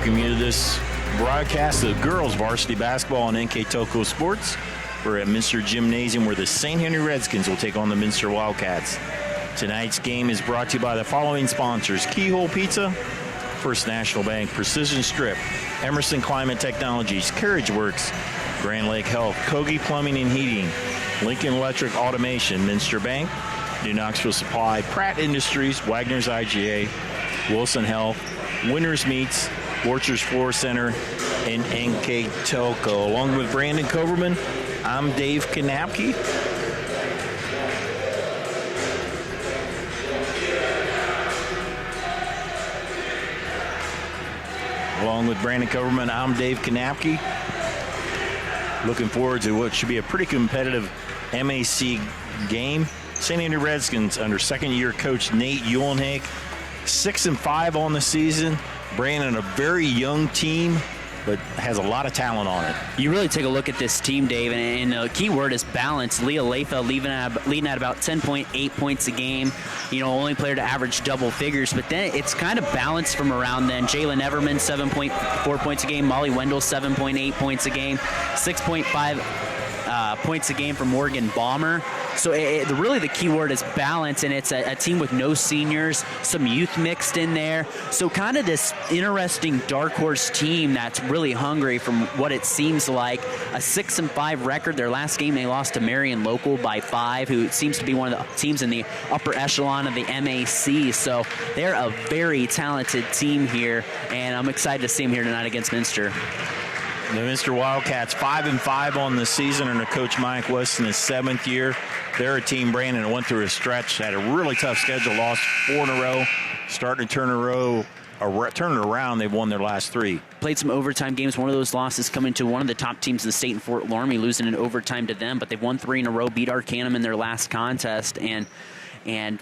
welcome you to this broadcast of girls varsity basketball on NKTelco Sports. We're at Minster Gymnasium where the St. Henry Redskins will take on the Minster Wildcats. Tonight's game is brought to you by the following sponsors: Keyhole Pizza, First National Bank, Precision Strip, Emerson Climate Technologies, Carriage Works, Grand Lake Health, Kogi Plumbing and Heating, Lincoln Electric Automation, Minster Bank, New Knoxville Supply, Pratt Industries, Wagner's IGA, Wilson Health, Winners Meats, Borchers Floor Center, and NKTelco. Along with Brandon Coverman, I'm Dave Kanapke. Along with Brandon Coverman, I'm Dave Kanapke. Looking forward to what should be a pretty competitive MAC game. St. Henry Redskins under second-year coach Nate Uhlenhake, 6-5 on the season. Brandon, a very young team, but has a lot of talent on it. You really take a look at this team, Dave, and the key word is balance. Leah Latha leading at about 10.8 points a game. Only player to average double figures, but then it's kind of balanced from around then. Jalen Everman, 7.4 points a game. Molly Wendell, 7.8 points a game. 6.5 points a game for Morgan Balmer. So really the key word is balance, and it's a team with no seniors, some youth mixed in there. So kind of this interesting dark horse team that's really hungry from what it seems like. A 6-5 record. Their last game they lost to Marion Local by 5, who seems to be one of the teams in the upper echelon of the MAC. So they're a very talented team here, and I'm excited to see them here tonight against Minster. The Minster Wildcats 5-5 on the season under Coach Mike West in his 7th year. They're a team, Brandon, that went through a stretch, had a really tough schedule, lost 4 in a row, starting to turn it around. They've won their last 3. Played some overtime games. One of those losses coming to one of the top teams in the state in Fort Laramie, losing in overtime to them, but they've won 3 in a row, beat Arcanum in their last contest, and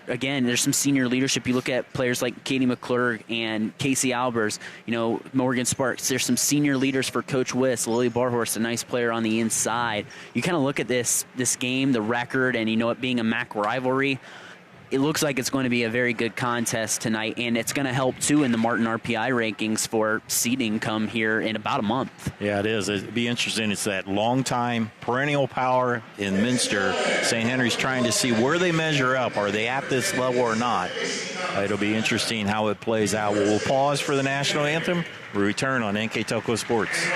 again, there's some senior leadership. You look at players like Katie McClurg and Casey Albers, Morgan Sparks. There's some senior leaders for Coach Wiss. Lily Barhorst, a nice player on the inside. You kind of look at this game, the record, and it being a MAC rivalry. It looks like it's going to be a very good contest tonight, and it's going to help, too, in the Martin RPI rankings for seeding come here in about a month. Yeah, it is. It'd be interesting. It's that long-time perennial power in Minster. St. Henry's trying to see where they measure up. Are they at this level or not? It'll be interesting how it plays out. We'll pause for the national anthem. We return on NKTelco Sports.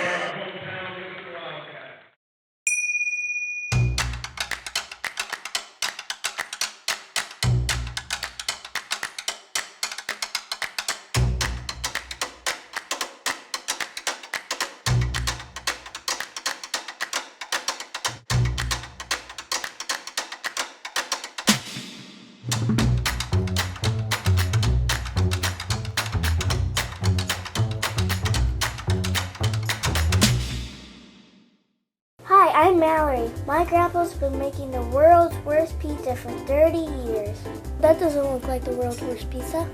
I'm Mallory. My grandpa's been making the world's worst pizza for 30 years. That doesn't look like the world's worst pizza.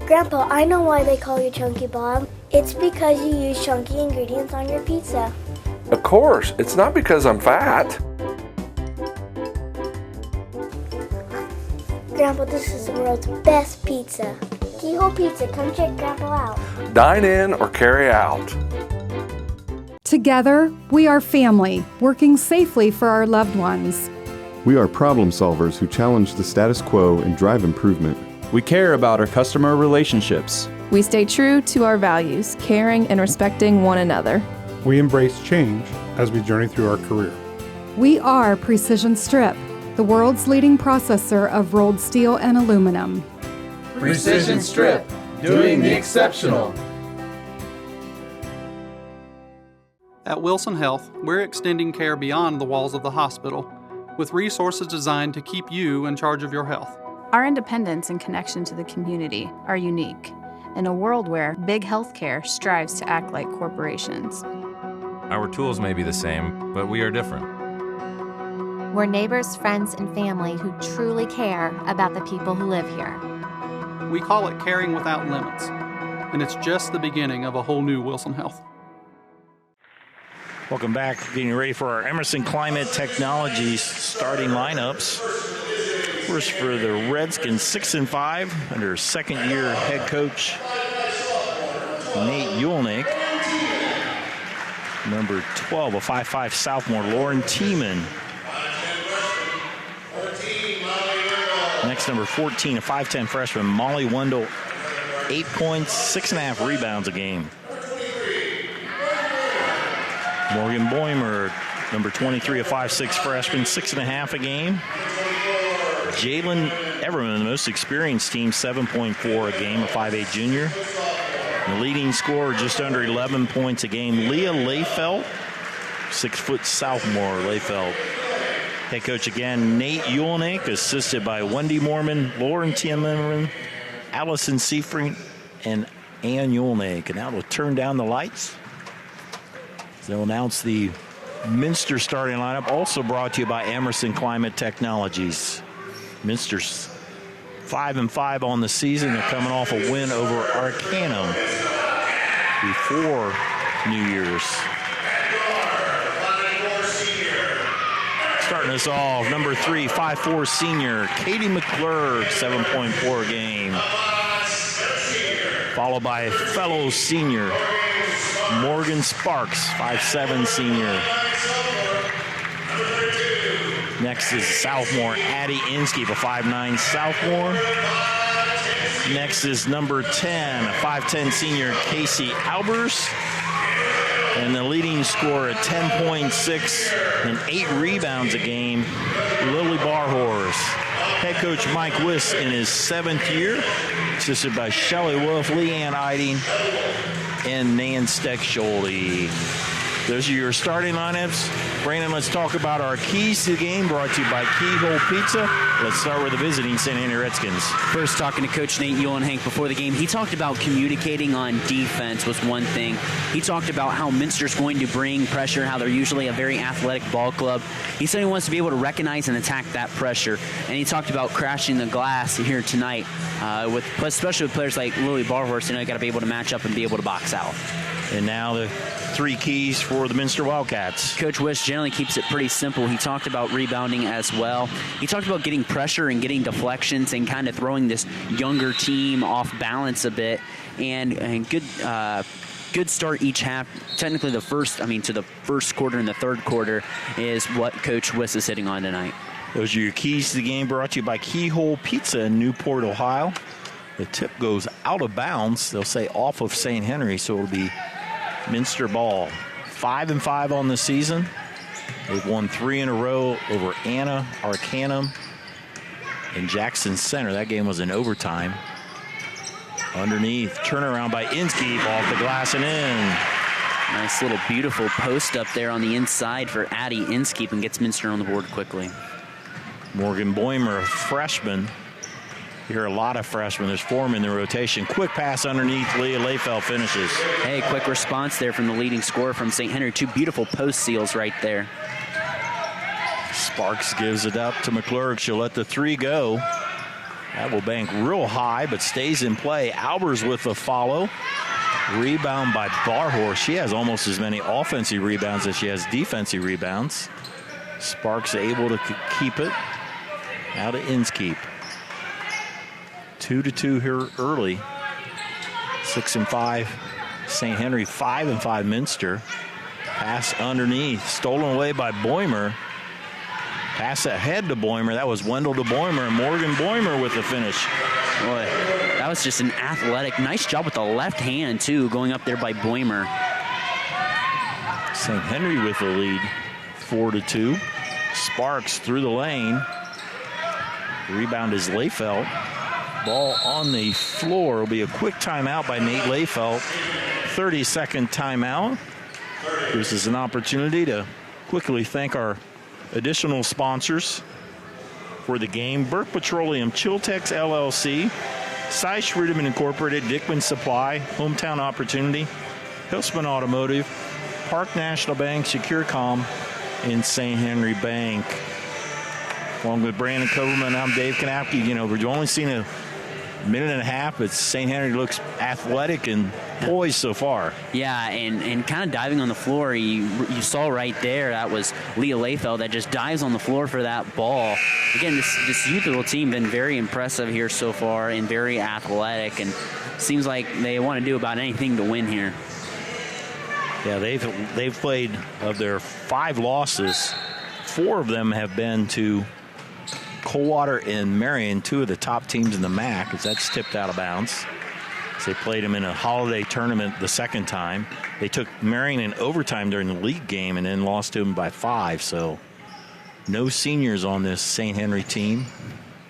Grandpa, I know why they call you Chunky Bob. It's because you use chunky ingredients on your pizza. Of course, it's not because I'm fat. Grandpa, this is the world's best pizza. Keyhole Pizza, come check Grandpa out. Dine in or carry out. Together, we are family, working safely for our loved ones. We are problem solvers who challenge the status quo and drive improvement. We care about our customer relationships. We stay true to our values, caring and respecting one another. We embrace change as we journey through our career. We are Precision Strip, the world's leading processor of rolled steel and aluminum. Precision Strip, doing the exceptional. At Wilson Health, we're extending care beyond the walls of the hospital, with resources designed to keep you in charge of your health. Our independence and connection to the community are unique in a world where big healthcare strives to act like corporations. Our tools may be the same, but we are different. We're neighbors, friends, and family who truly care about the people who live here. We call it caring without limits, and it's just the beginning of a whole new Wilson Health. Welcome back. Getting ready for our Emerson Climate Technologies starting lineups. First for the Redskins, 6-5 under second-year head coach Nate Yulnick. Number 12, a 5'5 sophomore, Lauren Tiemann. Next, number 14, a 5'10 freshman, Molly Wendell. 8 points, 6.5 rebounds a game. Morgan Boimer, number 23, a 5'6 freshman, 6.5 a game. Jalen Everman, the most experienced team, 7.4 a game, a 5'8 junior. The leading scorer, just under 11 points a game, Leah Layfelt, 6-foot sophomore, Layfelt. Head coach again, Nate Yulnick, assisted by Wendy Mormon, Lauren Tiemann, Allison Seifried, and Ann Yulnick. And now we'll turn down the lights. They'll announce the Minster starting lineup, also brought to you by Emerson Climate Technologies. Minster's 5-5 on the season. They're coming off a win over Arcanum before New Year's. Starting us off, number 3, 5'4 senior, Katie McClure, 7.4 a game. Followed by fellow senior, Morgan Sparks, 5'7 senior. Next is sophomore Addie Inskeep, a 5'9 sophomore. Next is number 10, a 5'10 senior Casey Albers. And the leading scorer at 10.6 and 8 rebounds a game, Lily Barhorse. Head coach Mike Wiss in his 7th year, assisted by Shelley Wolf, Leanne Eiding, and Nan Steck-Schulte. Those are your starting lineups. Brandon, let's talk about our keys to the game, brought to you by Keyhole Pizza. Let's start with the visiting St. Henry Redskins. First, talking to Coach Nate Yulnick before the game, he talked about communicating on defense was one thing. He talked about how Minster's going to bring pressure, how they're usually a very athletic ball club. He said he wants to be able to recognize and attack that pressure. And he talked about crashing the glass here tonight, especially with players like Lily Barhorse. You know, you got to be able to match up and be able to box out. And now the 3 keys for the Minster Wildcats. Coach Wish generally keeps it pretty simple. He talked about rebounding as well. He talked about getting pressure and getting deflections and kind of throwing this younger team off balance a bit. And good start each half. Technically to the first quarter and the third quarter is what Coach Wiss is hitting on tonight. Those are your keys to the game, brought to you by Keyhole Pizza in Newport, Ohio. The tip goes out of bounds. They'll say off of St. Henry, so it'll be Minster ball. 5-5 on the season. They've won 3 in a row over Anna, Arcanum, and Jackson Center. That game was in overtime. Underneath, turnaround by Inskeep, off the glass and in. Nice little beautiful post up there on the inside for Addie Inskeep and gets Minster on the board quickly. Morgan Boimer, a freshman. You hear a lot of freshmen. There's 4 in the rotation. Quick pass underneath. Leah Layfelt finishes. Hey, quick response there from the leading scorer from St. Henry. 2 beautiful post seals right there. Sparks gives it up to McClurg. She'll let the 3 go. That will bank real high, but stays in play. Albers with the follow. Rebound by Barhorse. She has almost as many offensive rebounds as she has defensive rebounds. Sparks able to keep it. Out to Inskeep. 2-2 here early. 6-5 St. Henry, 5-5 Minster. Pass underneath, stolen away by Boimer. Pass ahead to Boimer. That was Wendell to Boimer, and Morgan Boimer with the finish. Boy, that was just an athletic, nice job with the left hand too, going up there by Boimer. St. Henry with the lead, 4-2. Sparks through the lane. Rebound is Layfelt. Ball on the floor. Will be a quick timeout by Nate Layfelt. 30-second timeout. Gives us an opportunity to quickly thank our additional sponsors for the game. Burke Petroleum, Chiltex LLC, Cy Schrudeman Incorporated, Dickman Supply, Hometown Opportunity, Hillsman Automotive, Park National Bank, SecureCom, and St. Henry Bank. Along with Brandon Coverman, I'm Dave Kanapke. You know, we've only seen a minute and a half, but St. Henry looks athletic and poised so far. Yeah, and kind of diving on the floor, you saw right there, that was Leah Layfeld that just dives on the floor for that ball. Again, this youthful team been very impressive here so far and very athletic, and seems like they want to do about anything to win here. Yeah, they've played, of their 5 losses, 4 of them have been to Coldwater and Marion, 2 of the top teams in the MAC, as that's tipped out of bounds. They played them in a holiday tournament the second time. They took Marion in overtime during the league game and then lost to them by 5. So no seniors on this St. Henry team.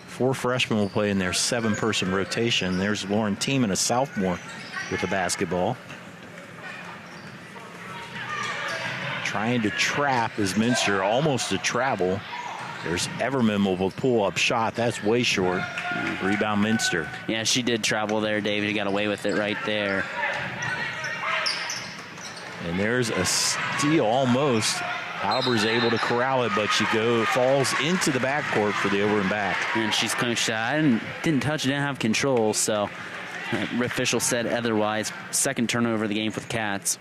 4 freshmen will play in their 7-person rotation. There's Lauren Tiemann, a sophomore, with the basketball. Trying to trap is Minster, almost a travel. There's Everman with a pull-up shot. That's way short. Rebound Minster. Yeah, she did travel there, David. He got away with it right there. And there's a steal almost. Alber's able to corral it, but she falls into the backcourt for the over and back. And she's coached. I didn't touch it, didn't have control, so official said otherwise. Second turnover of the game for the Cats.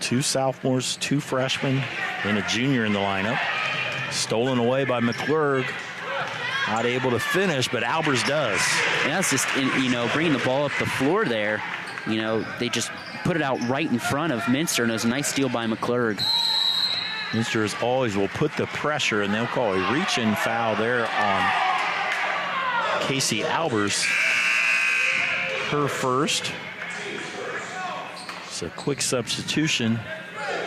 2 sophomores, 2 freshmen, and a junior in the lineup. Stolen away by McClurg. Not able to finish, but Albers does. Yeah, it's just, bringing the ball up the floor there. They just put it out right in front of Minster, and it was a nice steal by McClurg. Minster, as always, will put the pressure, and they'll call a reach-in foul there on Casey Albers. Her first. It's a quick substitution.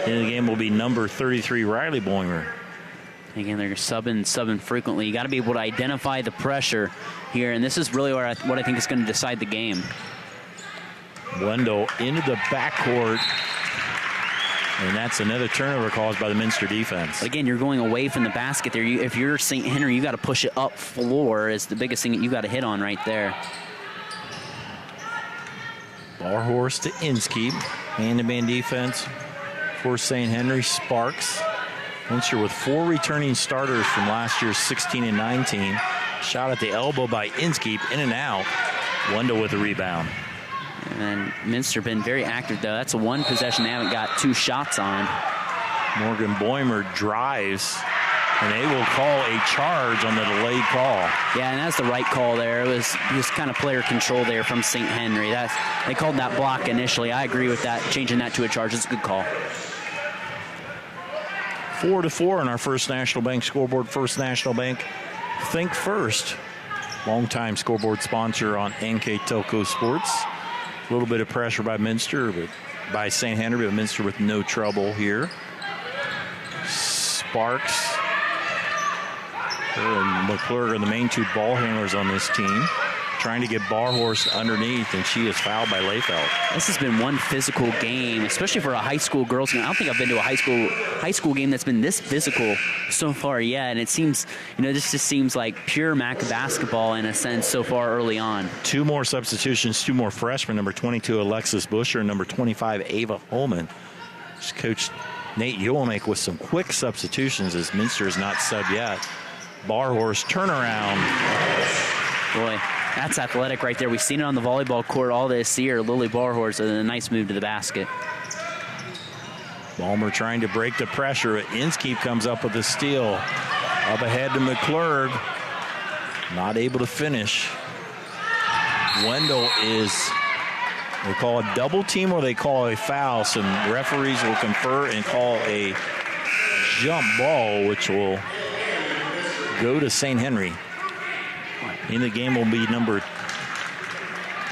In the game will be number 33, Riley Boimer. Again, they're subbing frequently. You got to be able to identify the pressure here, and this is really what I think is going to decide the game. Wendell into the backcourt, and that's another turnover caused by the Minster defense. But again, you're going away from the basket there. If you're St. Henry, you got to push it up floor is the biggest thing that you got to hit on right there. Barhorse to Inskeep. Man-to-man defense for St. Henry. Sparks. Minster with 4 returning starters from last year's 16 and 19. Shot at the elbow by Inskeep. In and out. Wendell with the rebound. And Minster been very active, though. That's a 1 possession they haven't got 2 shots on. Morgan Boimer drives, and they will call a charge on the delayed call. Yeah, and that's the right call there. It was just kind of player control there from St. Henry. They called that block initially. I agree with that. Changing that to a charge is a good call. 4-4 on our First National Bank scoreboard. First National Bank, think first. Longtime scoreboard sponsor on NKTelco Sports. A little bit of pressure by Minster, but by St. Henry, but Minster with no trouble here. Sparks. Her and McClurg are the main 2 ball handlers on this team. Trying to get Barhorse underneath, and she is fouled by Layfeld. This has been one physical game, especially for a high school girls game. I don't think I've been to a high school game that's been this physical so far yet, and it seems, this just seems like pure MAC basketball in a sense so far early on. 2 more substitutions, 2 more freshmen, number 22 Alexis Busher and number 25 Ava Holman. Just Coach Nate Yulemick with some quick substitutions as Minster is not subbed yet. Barhorse turnaround. Boy, that's athletic right there. We've seen it on the volleyball court all this year. Lily Barhorse, and a nice move to the basket. Balmer trying to break the pressure. Inskeep comes up with a steal. Up ahead to McClurg. Not able to finish. Wendell is, they call a double team or they call a foul. Some referees will confer and call a jump ball, which will go to St. Henry. In the game will be number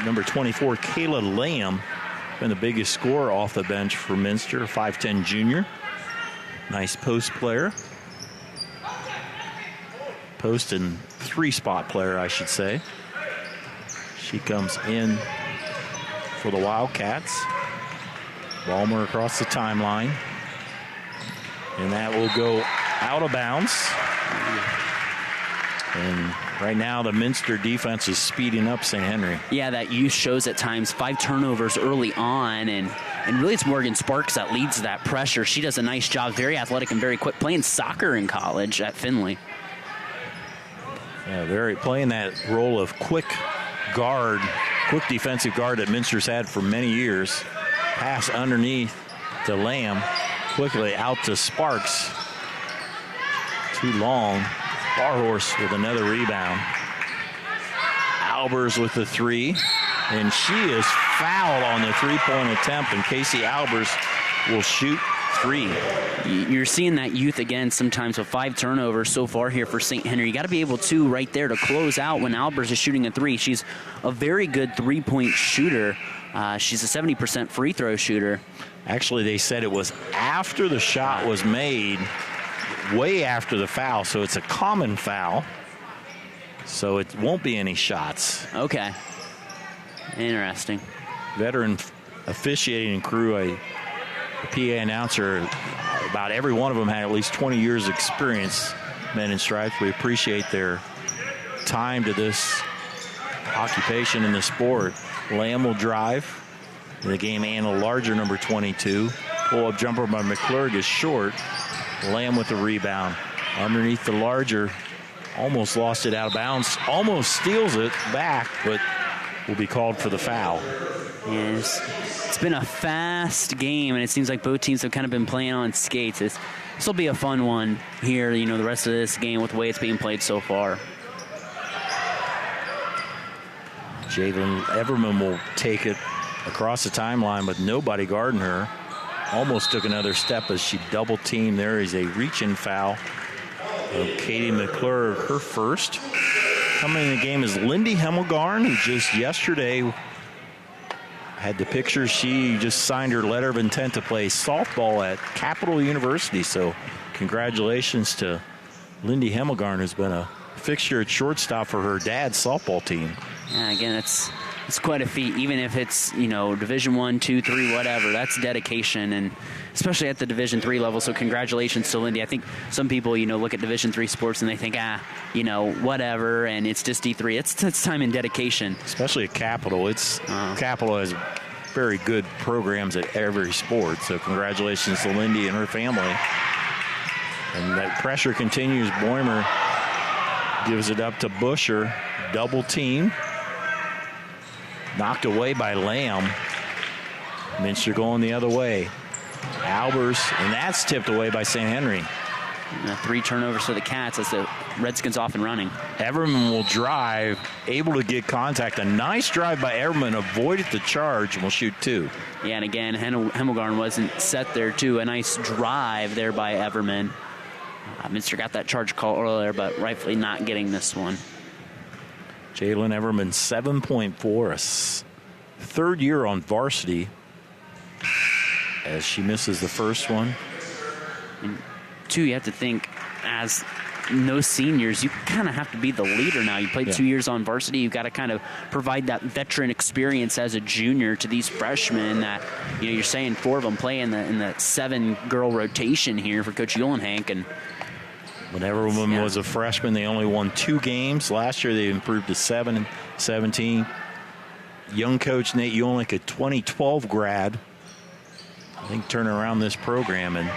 24, Kayla Lamb, been the biggest scorer off the bench for Minster, 5'10 junior. Nice post player. Post and 3-spot player, I should say. She comes in for the Wildcats. Balmer across the timeline. And that will go out of bounds. And right now, the Minster defense is speeding up St. Henry. Yeah, that youth shows at times. 5 turnovers early on, and really it's Morgan Sparks that leads that pressure. She does a nice job, very athletic and very quick, playing soccer in college at Findlay. Yeah, playing that role of quick defensive guard that Minster's had for many years. Pass underneath to Lamb, quickly out to Sparks. Too long. Barhorse with another rebound. Albers with the three, and she is fouled on the three-point attempt, and Casey Albers will shoot three. You're seeing that youth again sometimes with 5 turnovers so far here for St. Henry. You got to be able to right there to close out when Albers is shooting a three. She's a very good three-point shooter. She's a 70% free throw shooter. Actually, they said it was after the shot was made, way after the foul, so it's a common foul. So it won't be any shots. Okay. Interesting. Veteran officiating crew, a PA announcer, about every one of them had at least 20 years experience, men in stripes. We appreciate their time to this occupation in the sport. Lamb will drive. In the game, Anna Larger, number 22. Pull-up jumper by McClurg is short. Lamb with the rebound. Underneath the Larger. Almost lost it out of bounds. Almost steals it back, but will be called for the foul. Yes. It's been a fast game, and it seems like both teams have kind of been playing on skates. This will be a fun one here, the rest of this game with the way it's being played so far. Jalen Everman will take it across the timeline, but nobody guarding her. Almost took another step as she double-teamed. There is a reach-in foul of Katie McClure, her first. Coming in the game is Lindy Hemmelgarn, who just yesterday had the picture. She just signed her letter of intent to play softball at Capital University. So congratulations to Lindy Hemmelgarn, who's been a fixture at shortstop for her dad's softball team. Yeah, again, it's quite a feat, even if it's, Division I, II, III, whatever. That's dedication, and especially at the Division III level. So congratulations to Lindy. I think some people, look at Division III sports and they think, whatever, and it's just D3. It's time and dedication. Especially at Capital. Capital has very good programs at every sport. So congratulations to Lindy and her family. And that pressure continues. Boimer gives it up to Busher. Double team. Knocked away by Lamb. Minster going the other way. Albers, and that's tipped away by St. Henry. 3 turnovers for the Cats as the Redskins off and running. Everman will drive, able to get contact. A nice drive by Everman, avoided the charge, and will shoot 2. Yeah, and again, Hemmelgarn wasn't set there, too. A nice drive there by Everman. Minster got that charge call earlier, but rightfully not getting this one. Jalen Everman, 7.4, a third year on varsity, as she misses the first one. And 2, you have to think, as no seniors, you kind of have to be the leader now. You played 2 years on varsity. You've got to kind of provide that veteran experience as a junior to these freshmen that, you're saying 4 of them play in the 7-girl rotation here for Coach Uhlenhank. And when Everman was a freshman, they only won 2 games. Last year, they improved to 7 and 17. Young coach Nate Uhlenhank, a 2012 grad, I think, turning around this program, and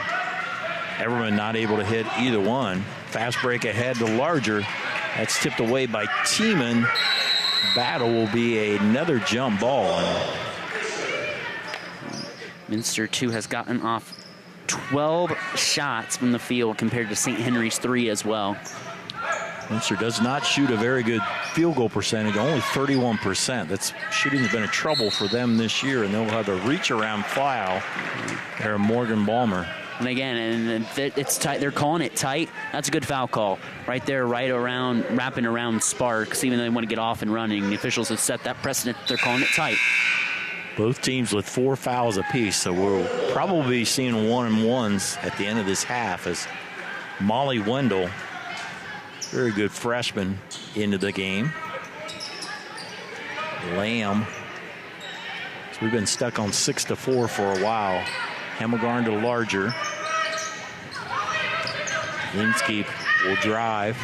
Everman not able to hit either one. Fast break ahead to Larger. That's tipped away by Tiemann. Battle will be another jump ball. Minster, too, has gotten off 12 shots from the field compared to St. Henry's 3 as well. Minster does not shoot a very good field goal percentage, only 31%. That's shooting's been a trouble for them this year, and they'll have a reach-around foul there, Morgan Balmer. And again, and it's tight. They're calling it tight. That's a good foul call right there, right around, wrapping around Sparks. Even though they want to get off and running, the officials have set that precedent. They're calling it tight. Both teams with 4 fouls apiece, so we'll probably be seeing 1-and-1s at the end of this half as Molly Wendell, very good freshman, into the game. Lamb. So we've been stuck on 6-4 for a while. Hemmelgarn to Larger. Linsky will drive,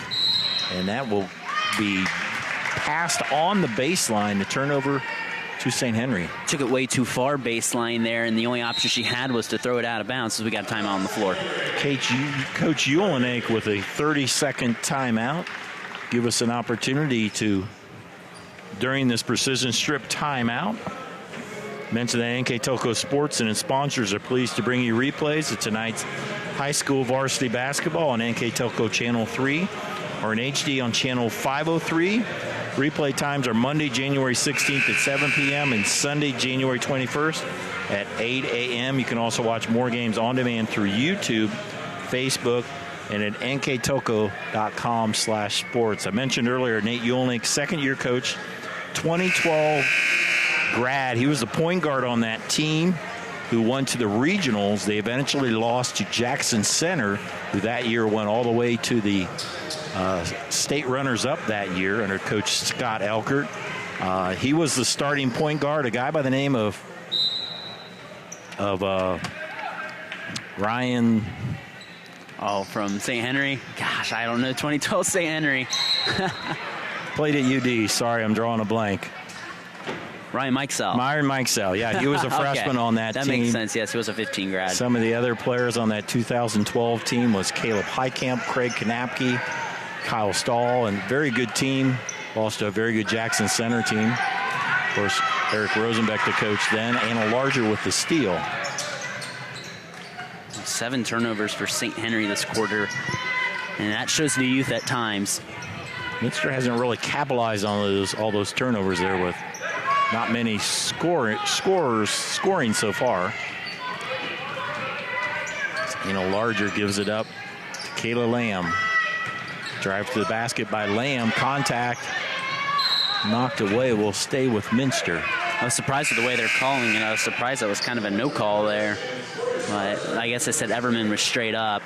and that will be passed on the baseline. The turnover to St. Henry. Took it way too far baseline there, and the only option she had was to throw it out of bounds, so we got a timeout on the floor. Coach Uhlenhank with a 30-second timeout. give us an opportunity to, during this precision strip timeout, mention that NKTelco Sports and its sponsors are pleased to bring you replays of tonight's high school varsity basketball on NKTelco Channel 3 or in HD on Channel 503. Replay times are Monday, January 16th at 7 p.m. and Sunday, January 21st at 8 a.m. You can also watch more games on demand through YouTube, Facebook, and at nktelco.com/sports. I mentioned earlier Nate Yulnik, second-year coach, 2012 grad. He was the point guard on that team who won to the regionals. They eventually lost to Jackson Center, who that year went all the way to the state runners-up that year under Coach Scott Elkert. He was the starting point guard, a guy by the name of Ryan. Oh, from St. Henry? Gosh, I don't know. 2012 St. Henry. Played at UD. Sorry, I'm drawing a blank. Ryan Mikesell. Myron Mikesell. Yeah, he was a freshman on that team. That makes sense. Yes, he was a 15 grad. Some of the other players on that 2012 team was Caleb Heickamp, Craig Kanapke, Kyle Stahl, and very good team. Lost to a very good Jackson Center team. Of course, Eric Rosenbeck, the coach then, Anna Larger with the steal. 7 turnovers for St. Henry this quarter, and that shows the youth at times. Minster hasn't really capitalized on all those turnovers there with not many scorers scoring so far. Anna Larger gives it up to Kayla Lamb. Drive to the basket by Lamb. Contact. Knocked away. Will stay with Minster. I was surprised with the way they're calling it. I was surprised that was kind of a no call there. But I guess I said Everman was straight up.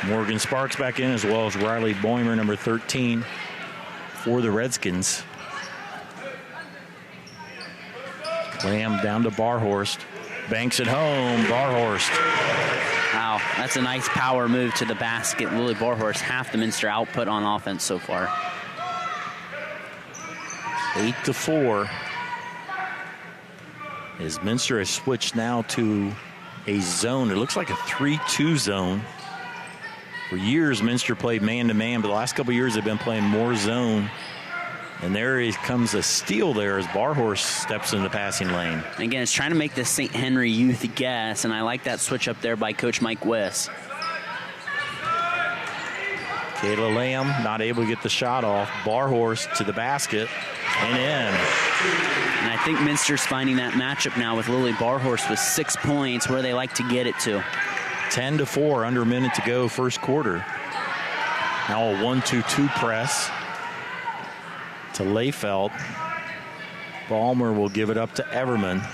Morgan Sparks back in, as well as Riley Boimer, number 13, for the Redskins. Lamb down to Barhorst. Banks it home. Barhorst. Wow, that's a nice power move to the basket. Lily Barhorst, half the Minster output on offense so far. 8-4. As Minster has switched now to a zone. It looks like a 3-2 zone. For years, Minster played man-to-man, but the last couple of years they've been playing more zone. And there comes a steal there as Barhorst steps in the passing lane. Again, it's trying to make the St. Henry youth guess, and I like that switch up there by Coach Mike Wiss. Kayla Lamb not able to get the shot off. Barhorst to the basket and in. And I think Minster's finding that matchup now with Lily Barhorst with 6 points where they like to get it to. 10-4, under a minute to go, first quarter. Now a 1-2-2 press to Layfeld. Ballmer will give it up to Everman.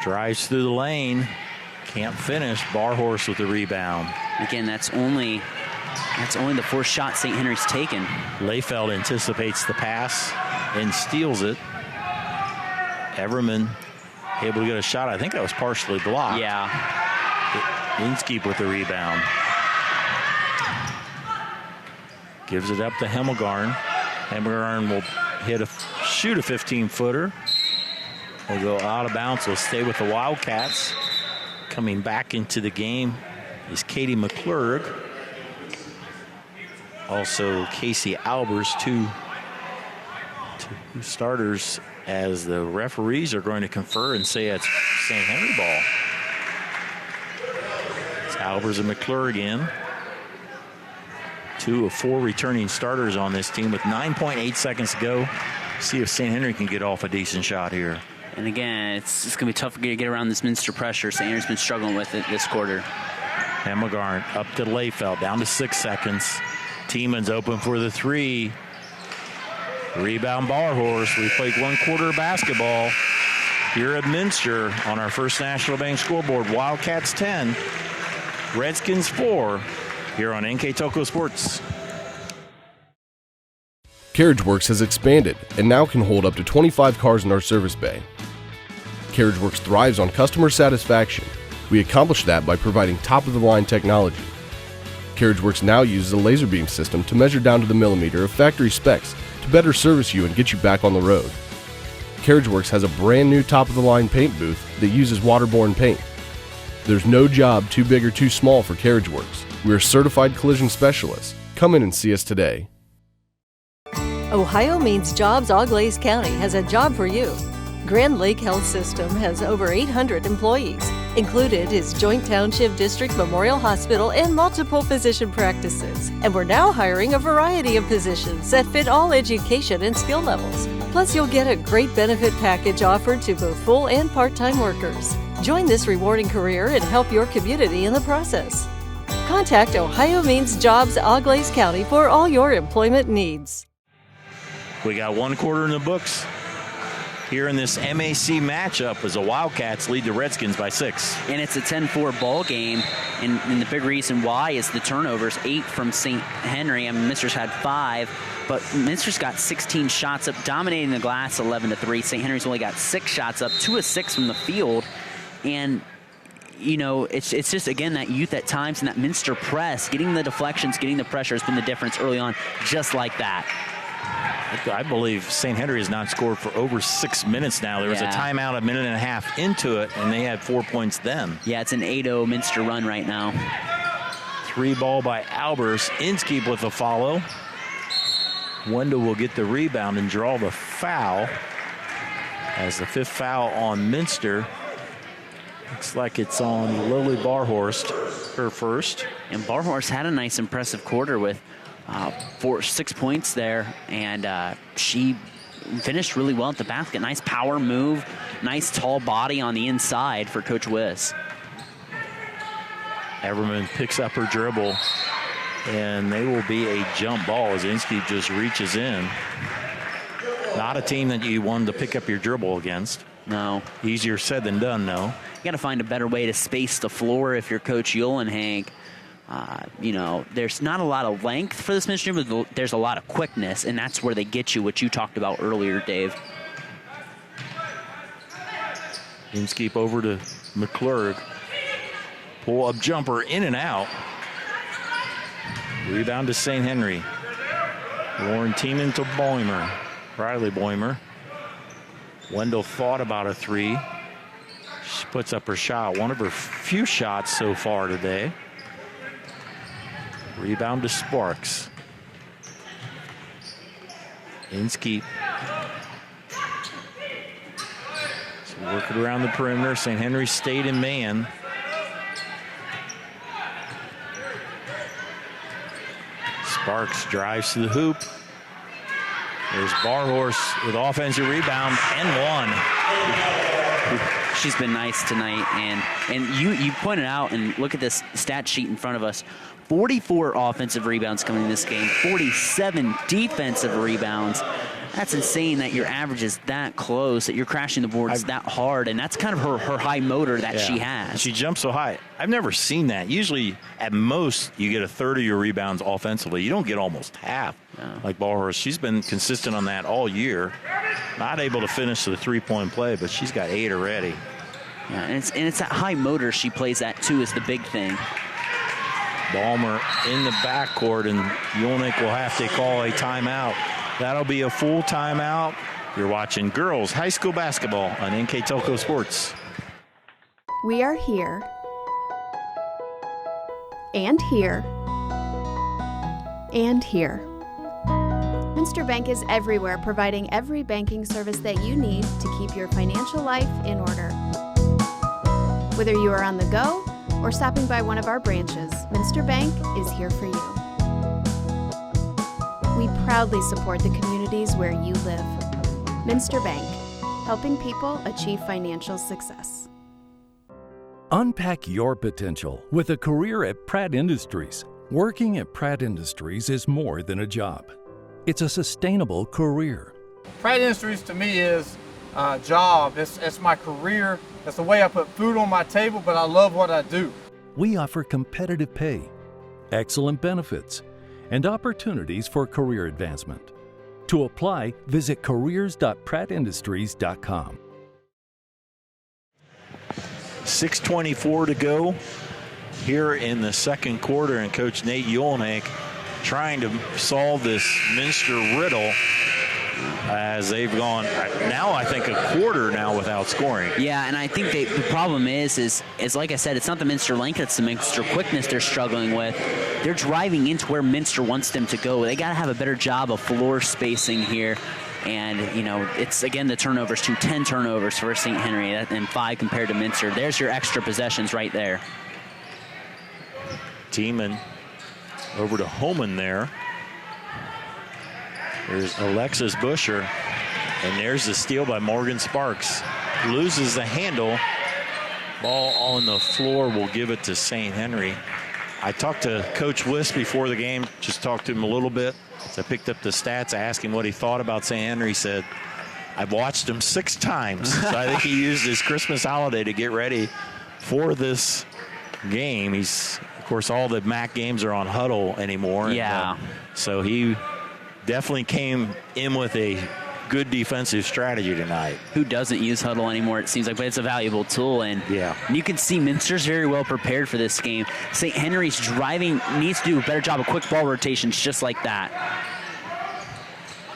Drives through the lane. Can't finish. Barhorst with the rebound. Again, that's only the 4th shot St. Henry's taken. Layfeld anticipates the pass and steals it. Everman able to get a shot. I think that was partially blocked. Yeah. Inskeep with the rebound. Gives it up to Hemmelgarn. Hemmelgarn will shoot a 15-footer. Will go out of bounds. Will stay with the Wildcats. Coming back into the game is Katie McClurg. Also Casey Albers, two starters, as the referees are going to confer and say it's St. Henry ball. It's Albers and McClurg in. 2 of 4 returning starters on this team with 9.8 seconds to go. See if St. Henry can get off a decent shot here. And again, it's going to be tough to get around this Minster pressure. St. Henry's been struggling with it this quarter. Hemmelgarn up to Layfeld, down to 6 seconds. Tieman's open for the 3. Rebound Barhorst. We played 1 quarter of basketball here at Minster on our First National Bank scoreboard. Wildcats 10, Redskins 4, here on NKTelco Sports. CarriageWorks has expanded and now can hold up to 25 cars in our service bay. CarriageWorks thrives on customer satisfaction. We accomplish that by providing top-of-the-line technology. CarriageWorks now uses a laser beam system to measure down to the millimeter of factory specs to better service you and get you back on the road. CarriageWorks has a brand new top-of-the-line paint booth that uses waterborne paint. There's no job too big or too small for CarriageWorks. We are certified collision specialists. Come in and see us today. Ohio Means Jobs Auglaize County has a job for you. Grand Lake Health System has over 800 employees. Included is Joint Township District Memorial Hospital and multiple physician practices. And we're now hiring a variety of positions that fit all education and skill levels. Plus, you'll get a great benefit package offered to both full and part-time workers. Join this rewarding career and help your community in the process. Contact Ohio Means Jobs Auglaize County for all your employment needs. We got one quarter in the books here in this MAC matchup as the Wildcats lead the Redskins by 6. And it's a 10-4 ball game, and the big reason why is the turnovers. 8 from St. Henry. I mean, Minster's had 5, but Minster's got 16 shots up, dominating the glass 11-3. St. Henry's only got 6 shots up, 2 of 6 from the field, and you know, it's just, again, that youth at times and that Minster press, getting the deflections, getting the pressure has been the difference early on, just like that. I believe St. Henry has not scored for over 6 minutes now. There was a timeout a minute and a half into it, and they had 4 points then. Yeah, it's an 8-0 Minster run right now. 3 ball by Albers. Inskeep with a follow. Wendell will get the rebound and draw the foul. As the 5th foul on Minster. Looks like it's on Lily Barhorst, her first. And Barhorst had a nice, impressive quarter with 6 points there, and she finished really well at the basket. Nice power move, nice tall body on the inside for Coach Wiss. Everman picks up her dribble, and they will be a jump ball as Inskeep just reaches in. Not a team that you wanted to pick up your dribble against. No. Easier said than done, no. You got to find a better way to space the floor if you're Coach Uhlenhank. You know, there's not a lot of length for this Minster, but there's a lot of quickness, and that's where they get you, what you talked about earlier, Dave. Inskeep over to McClurg. Pull-up jumper in and out. Rebound to St. Henry. Warren Tiemann to Boimer. Riley Boimer. Wendell thought about a 3. She puts up her shot. One of her few shots so far today. Rebound to Sparks. Inskeep. So working around the perimeter. St. Henry stayed in man. Sparks drives to the hoop. There's Barhorst with offensive rebound and 1. She's been nice tonight, and you pointed out, and look at this stat sheet in front of us. 44 offensive rebounds coming in this game, 47 defensive rebounds. That's insane that your average is that close, that you're crashing the boards that hard, and that's kind of her high motor that she has. She jumps so high. I've never seen that. Usually, at most, you get a third of your rebounds offensively. You don't get almost half like Barhorst. She's been consistent on that all year. Not able to finish the three-point play, but she's got 8 already. Yeah, and it's that high motor she plays at, too, is the big thing. Ballmer in the backcourt, and Uhlenhank will have to call a timeout. That'll be a full timeout. You're watching girls high school basketball on NKTelco Sports. We are here, and here, and here. Minster Bank is everywhere, providing every banking service that you need to keep your financial life in order. Whether you are on the go or stopping by one of our branches, Minster Bank is here for you. We proudly support the communities where you live. Minster Bank, helping people achieve financial success. Unpack your potential with a career at Pratt Industries. Working at Pratt Industries is more than a job. It's a sustainable career. Pratt Industries to me is a job. It's my career. It's the way I put food on my table, but I love what I do. We offer competitive pay, excellent benefits, and opportunities for career advancement. To apply, visit careers.prattindustries.com. 6:24 to go here in the second quarter, and Coach Nate Uhlenhank trying to solve this Minster riddle. as they've gone now, I think, a quarter now without scoring. Yeah, and I think the problem is like I said, it's not the Minster length, it's the Minster quickness they're struggling with. They're driving into where Minster wants them to go. They got to have a better job of floor spacing here. And, it's, again, the turnovers, 10 turnovers for St. Henry and 5 compared to Minster. There's your extra possessions right there. Tiemann over to Homan there. There's Alexis Busher, and there's the steal by Morgan Sparks. Loses the handle. Ball on the floor, will give it to St. Henry. I talked to Coach Wiss before the game, just talked to him a little bit. So I picked up the stats, I asked him what he thought about St. Henry. He said, I've watched him 6 times. So I think he used his Christmas holiday to get ready for this game. Of course, all the MAC games are on Huddle anymore. Yeah. And, so he definitely came in with a good defensive strategy tonight. Who doesn't use Huddle anymore, it seems like, but it's a valuable tool. And you can see Minster's very well prepared for this game. St. Henry's driving, needs to do a better job of quick ball rotations just like that.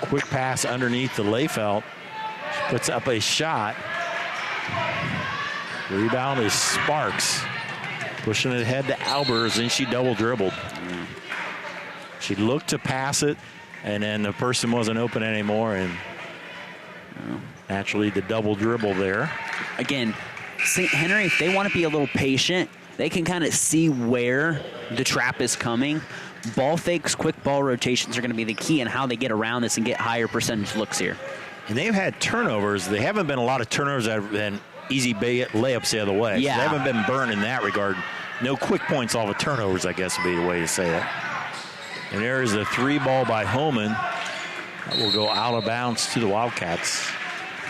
Quick pass underneath the Layfelt. She puts up a shot. Rebound is Sparks. Pushing it ahead to Albers, and she double dribbled. She looked to pass it, and then the person wasn't open anymore, and naturally the double dribble there. Again, St. Henry, if they want to be a little patient, they can kind of see where the trap is coming. Ball fakes, quick ball rotations are going to be the key in how they get around this and get higher percentage looks here. And they've had turnovers. They haven't been a lot of turnovers that have been easy layups the other way. Yeah. So they haven't been burned in that regard. No quick points off of turnovers, I guess would be the way to say it. And there is a 3 ball by Homan. That will go out of bounds to the Wildcats.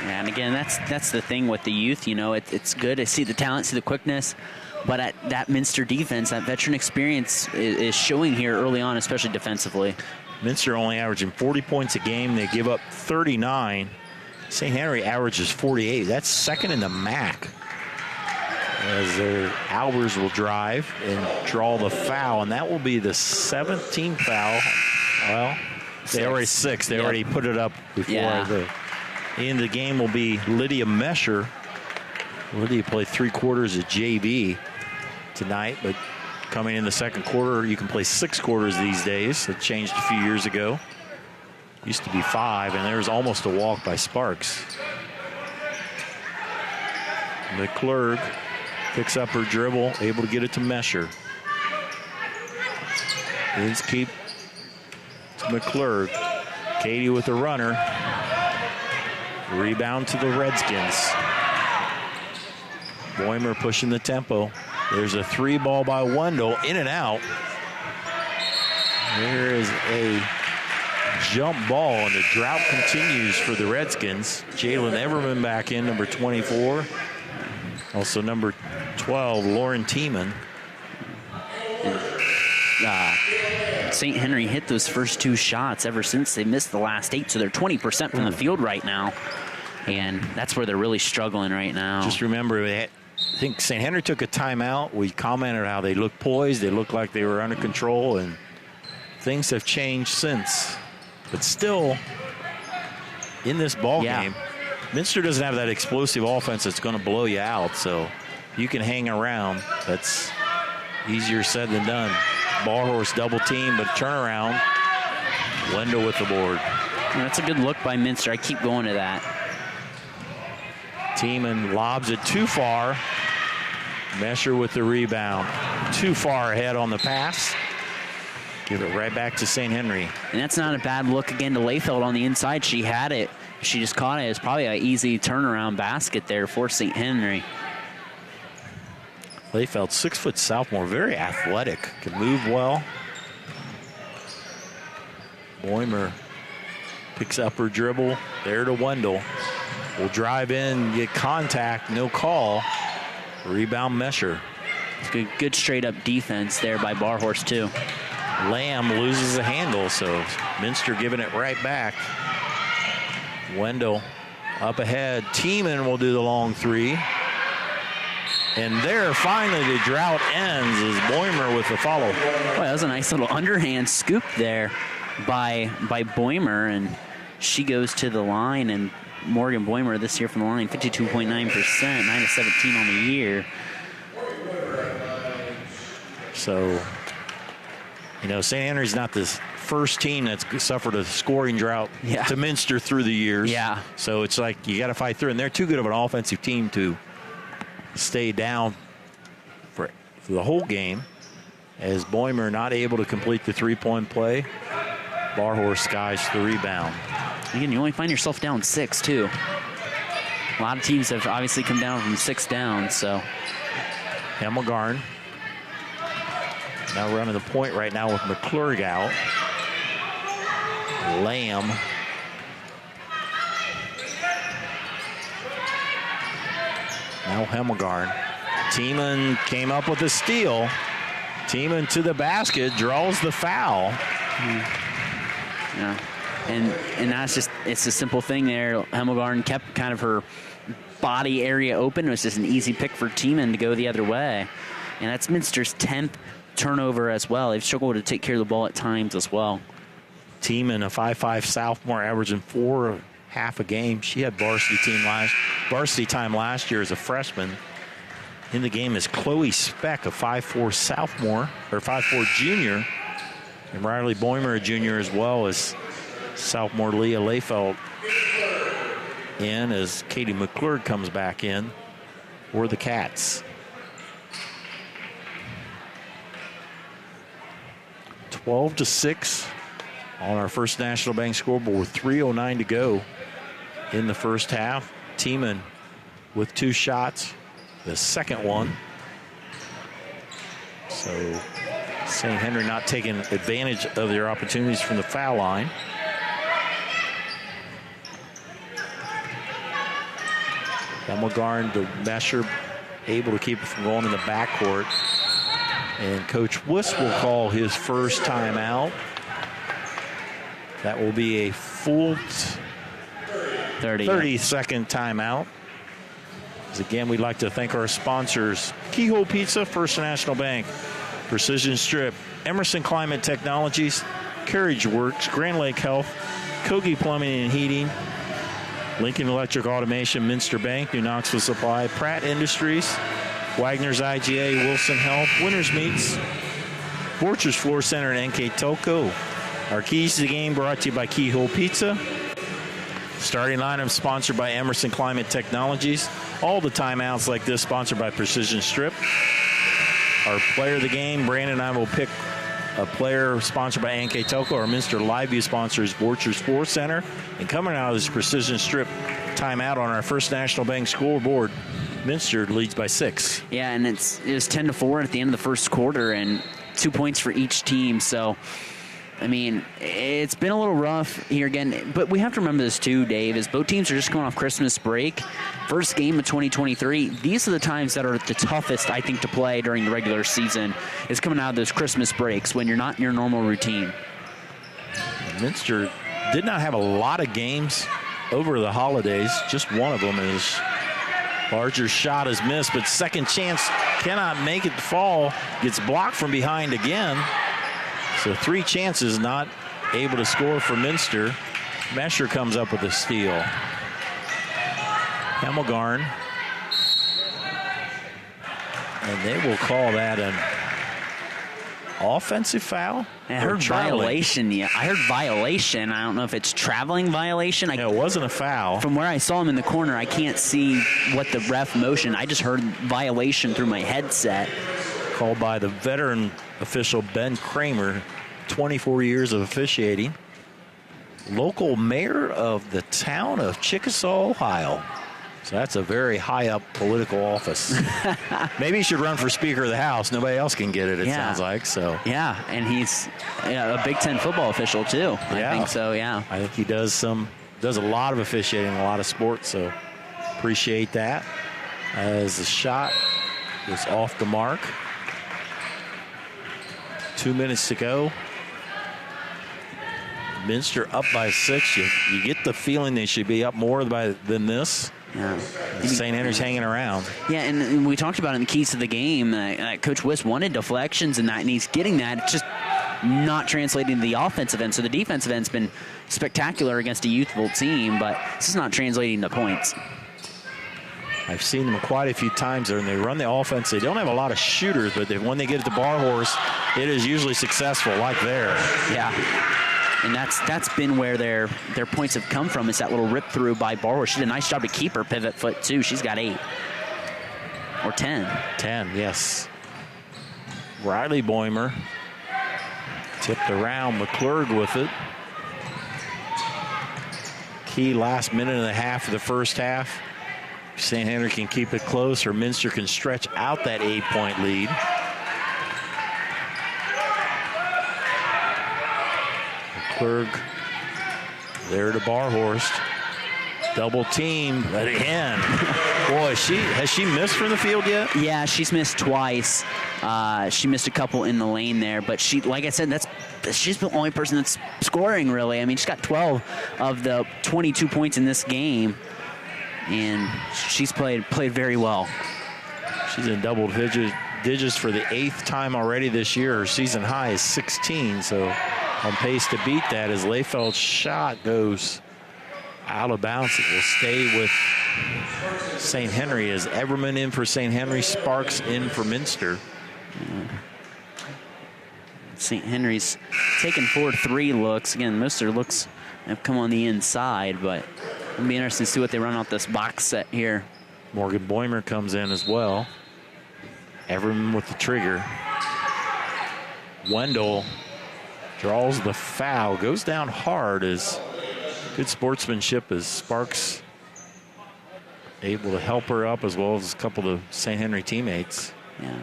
And again, that's the thing with the youth. It's good to see the talent, see the quickness, but at that Minster defense, that veteran experience is showing here early on, especially defensively. Minster only averaging 40 points a game. They give up 39. St. Henry averages 48. That's second in the MAC. As their Albers will drive and draw the foul, and that will be the 17th foul. Well, they already 6. They already put it up before the end of the game will be Lydia Mesher. Lydia played 3 quarters at JV tonight, but coming in the second quarter, you can play 6 quarters these days. It changed a few years ago. Used to be 5, and there's almost a walk by Sparks. McClurg picks up her dribble, able to get it to Mesher. Let's keep to McClurg. Katie with the runner. Rebound to the Redskins. Boimer pushing the tempo. There's a 3 ball by Wendell, in and out. There is a jump ball, and the drought continues for the Redskins. Jalen Everman back in, number 24. Also number 12, Lauren Tiemann. St. Henry hit those first 2 shots ever since they missed the last 8, so they're 20% from the field right now. And that's where they're really struggling right now. Just remember, I think St. Henry took a timeout. We commented how they looked poised. They looked like they were under control, and things have changed since. But still, in this ball game, Minster doesn't have that explosive offense that's going to blow you out. So you can hang around. That's easier said than done. Ball horse double team, but turnaround. Wendell with the board. That's a good look by Minster. I keep going to that. Tiemann lobs it too far. Mesher with the rebound. Too far ahead on the pass. Give it right back to St. Henry. And that's not a bad look again to Layfeld on the inside. She had it. She just caught it. It's probably an easy turnaround basket there for St. Henry. Layfeld, 6-foot sophomore, very athletic, can move well. Boimer picks up her dribble, there to Wendell. Will drive in, get contact, no call. Rebound Mesher. It's good straight up defense there by Barhorse too. Lamb loses the handle, so Minster giving it right back. Wendell up ahead. Tiemann will do the long 3. And there, finally, the drought ends as Boimer with the follow. Boy, that was a nice little underhand scoop there by Boimer. And she goes to the line, and Morgan Boimer this year from the line, 52.9%, 9 of 17 on the year. So, St. Henry's not the first team that's suffered a scoring drought to Minster through the years. Yeah. So it's like you got to fight through, and they're too good of an offensive team to stay down for the whole game. As Boimer not able to complete the three-point play, Barhorse skies the rebound. Again, you only find yourself down 6, too. A lot of teams have obviously come down from 6 down, so. Hemmelgarn now running the point right now with McClurg out. Lamb. Now Hemmelgarn. Tiemann came up with a steal. Tiemann to the basket, draws the foul. Yeah, and that's just, it's a simple thing there. Hemmelgarn kept kind of her body area open. It was just an easy pick for Tiemann to go the other way. And that's Minster's 10th turnover as well. They've struggled to take care of the ball at times as well. Tiemann, a 5'5 sophomore, averaging 4.5 a game. She had varsity time last year as a freshman. In the game is Chloe Speck, a 5'4 sophomore, or 5'4 junior. And Riley Boimer, a junior, as well as sophomore Leah Layfeld in as Katie McClurg comes back in for the Cats. 12-6 on our First National Bank scoreboard with 3:09 to go in the first half. Tiemann with 2 shots, the second one. So St. Henry not taking advantage of their opportunities from the foul line. Hemmelgarn to Mesher, able to keep it from going in the backcourt. And Coach Wuss will call his first timeout. That will be a full 30-second timeout. As again, we'd like to thank our sponsors: Keyhole Pizza, First National Bank, Precision Strip, Emerson Climate Technologies, Carriage Works, Grand Lake Health, Kogi Plumbing and Heating, Lincoln Electric Automation, Minster Bank, New Knoxville Supply, Pratt Industries, Wagner's IGA, Wilson Health, Winners Meats, Borchers Floor Center, and NKTelco. Our keys to the game brought to you by Keyhole Pizza. Starting lineup sponsored by Emerson Climate Technologies. All the timeouts like this sponsored by Precision Strip. Our player of the game, Brandon and I will pick a player sponsored by NKTelco. Our Minster Live View sponsor is Borchers Floor Center. And coming out of this Precision Strip timeout on our First National Bank scoreboard, Minster leads by 6. Yeah, and it was 10-4 at the end of the first quarter, and 2 points for each team. So, I mean, it's been a little rough here again. But we have to remember this too, Dave, is both teams are just coming off Christmas break. First game of 2023. These are the times that are the toughest, I think, to play during the regular season, is coming out of those Christmas breaks when you're not in your normal routine. Minster did not have a lot of games over the holidays. Just one of them is Larger's shot is missed, but second chance cannot make it fall. Gets blocked from behind again. So 3 chances, not able to score for Minster. Mesher comes up with a steal. Hemmelgarn. And they will call that an offensive foul? I heard violation. Yeah, I heard violation. I don't know if it's traveling violation. It wasn't a foul. From where I saw him in the corner, I can't see what the ref motioned. I just heard violation through my headset. Called by the veteran official Ben Kramer, 24 years of officiating. Local mayor of the town of Chickasaw, Ohio. So that's a very high up political office. Maybe he should run for Speaker of the House. Nobody else can get it, it sounds like. So yeah, and he's a Big Ten football official too. I think so, yeah. I think he does a lot of officiating, a lot of sports, so appreciate that. As the shot is off the mark. 2 minutes to go. Minster up by 6. You get the feeling they should be up more than this. Yeah. St. Henry's hanging around. Yeah, and we talked about in the keys to the game, Coach Wiss wanted deflections and he's getting that. It's just not translating to the offensive end. So the defensive end's been spectacular against a youthful team, but this is not translating to points. I've seen them quite a few times there, and they run the offense. They don't have a lot of shooters, but when they get at the bar horse, it is usually successful, like there. Yeah. And that's been where their points have come from, is that little rip through by Barber. She did a nice job to keep her pivot foot, too. She's got 8. Or 10. 10, yes. Riley Boimer tipped around. McClurg with it. Key last minute and a half of the first half. St. Henry can keep it close, or Minster can stretch out that 8-point lead. McClurg there to Barhorst. Double team, but again, boy, has she missed from the field yet? Yeah, she's missed twice. She missed a couple in the lane there, but she, like I said, she's the only person that's scoring, really. I mean, she's got 12 of the 22 points in this game, and she's played very well. She's in double digits for the 8th time already this year. Her season high is 16, so on pace to beat that as Layfeld's shot goes out of bounds. It will stay with St. Henry as Everman in for St. Henry, Sparks in for Minster. St. Henry's taking 4-3 looks. Again, Minster looks have come on the inside, but it'll be interesting to see what they run out this box set here. Morgan Boimer comes in as well. Everman with the trigger. Wendell draws the foul, goes down hard as good sportsmanship as Sparks able to help her up, as well as a couple of St. Henry teammates. Yeah,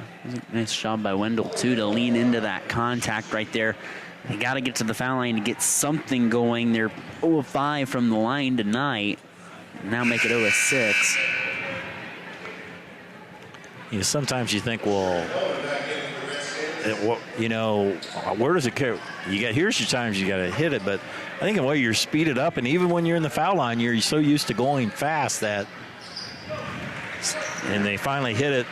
nice job by Wendell, too, to lean into that contact right there. They got to get to the foul line to get something going. They're 0 of 5 from the line tonight. Now make it 0 of 6. You know, sometimes you think, well, where does it go? Here's your times you got to hit it, but I think in a way you're speeded up, and even when you're in the foul line, you're so used to going fast and they finally hit it.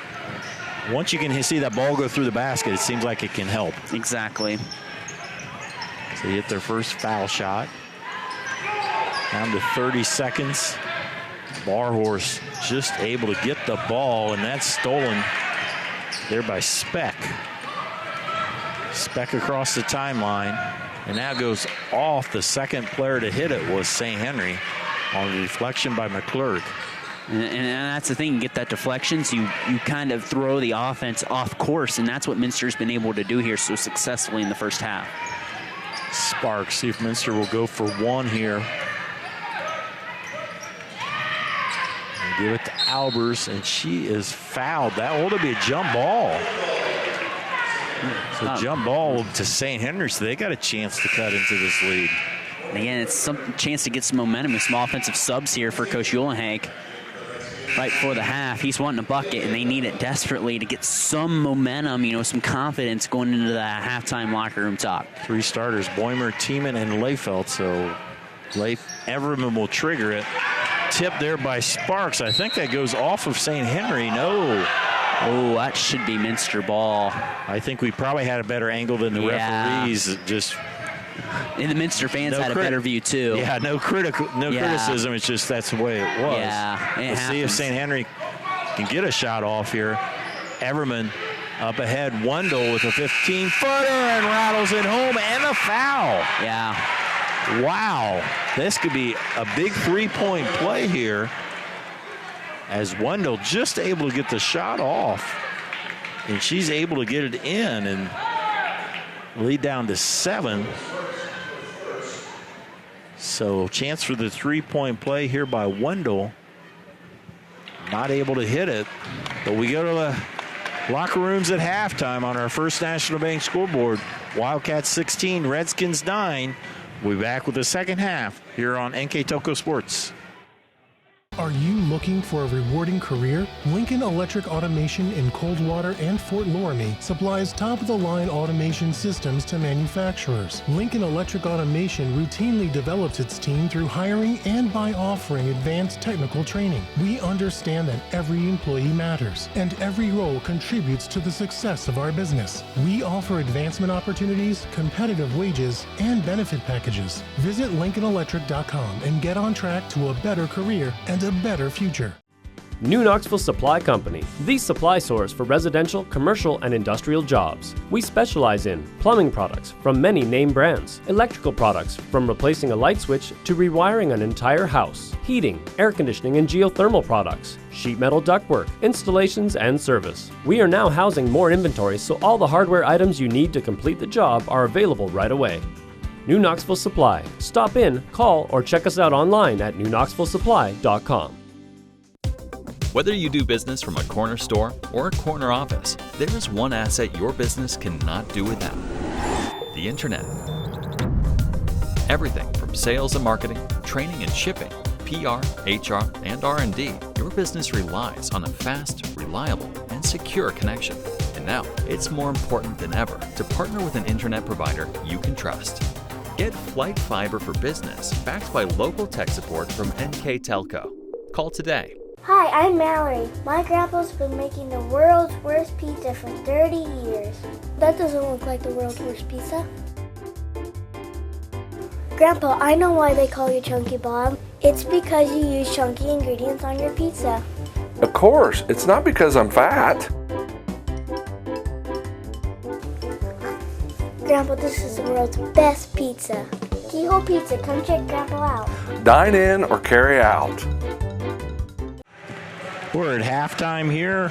Once you can see that ball go through the basket, it seems like it can help. Exactly. So they hit their first foul shot. Down to 30 seconds. Barhorse just able to get the ball, and that's stolen there by Speck. Speck across the timeline, and now goes off. The second player to hit it was St. Henry on the deflection by McClurg. And that's the thing, you get that deflection, so you kind of throw the offense off course, and that's what Minster's been able to do here so successfully in the first half. Sparks, see if Minster will go for one here. And give it to Albers, and she is fouled. That ought to be a jump ball. So jump ball to St. Henry, so they got a chance to cut into this lead. Again, it's some chance to get some momentum with some offensive subs here for Coach Uhlenhake. Right before the half, he's wanting a bucket, and they need it desperately to get some momentum, some confidence going into the halftime locker room talk. 3 starters, Boimer, Tiemann, and Layfeld. So Everman will trigger it. Tip there by Sparks. I think that goes off of St. Henry. No. Oh, that should be Minster ball. I think we probably had a better angle than the referees. And the Minster fans had a better view, too. Yeah, no criticism. It's just that's the way it was. Yeah, We'll see if St. Henry can get a shot off here. Everman up ahead. Wendell with a 15-footer and rattles it home, and a foul. Yeah. Wow. This could be a big 3-point play here, as Wendell just able to get the shot off, and she's able to get it in and lead down to 7. So chance for the 3-point play here by Wendell. Not able to hit it, but we go to the locker rooms at halftime on our First National Bank scoreboard. Wildcats 16, Redskins 9. We'll be back with the second half here on NKTelco Sports. Are you looking for a rewarding career? Lincoln Electric Automation in Coldwater and Fort Loramie supplies top-of-the-line automation systems to manufacturers. Lincoln Electric Automation routinely develops its team through hiring and by offering advanced technical training. We understand that every employee matters, and every role contributes to the success of our business. We offer advancement opportunities, competitive wages, and benefit packages. Visit LincolnElectric.com and get on track to a better career and a better future. New Knoxville Supply Company, the supply source for residential, commercial, and industrial jobs. We specialize in plumbing products from many name brands, electrical products from replacing a light switch to rewiring an entire house, heating, air conditioning, and geothermal products, sheet metal ductwork, installations, and service. We are now housing more inventory, so all the hardware items you need to complete the job are available right away. New Knoxville Supply. Stop in, call, or check us out online at newknoxvillesupply.com. Whether you do business from a corner store or a corner office, there is one asset your business cannot do without: the Internet. Everything from sales and marketing, training and shipping, PR, HR, and R&D, your business relies on a fast, reliable, and secure connection. And now, it's more important than ever to partner with an Internet provider you can trust. Get Flight Fiber for Business, backed by local tech support from NKTelco. Call today. Hi, I'm Mallory. My grandpa's been making the world's worst pizza for 30 years. That doesn't look like the world's worst pizza. Grandpa, I know why they call you Chunky Bob. It's because you use chunky ingredients on your pizza. Of course, it's not because I'm fat. Grandpa, this is the world's best pizza. Keyhole Pizza, come check Grandpa out. Dine in or carry out. We're at halftime here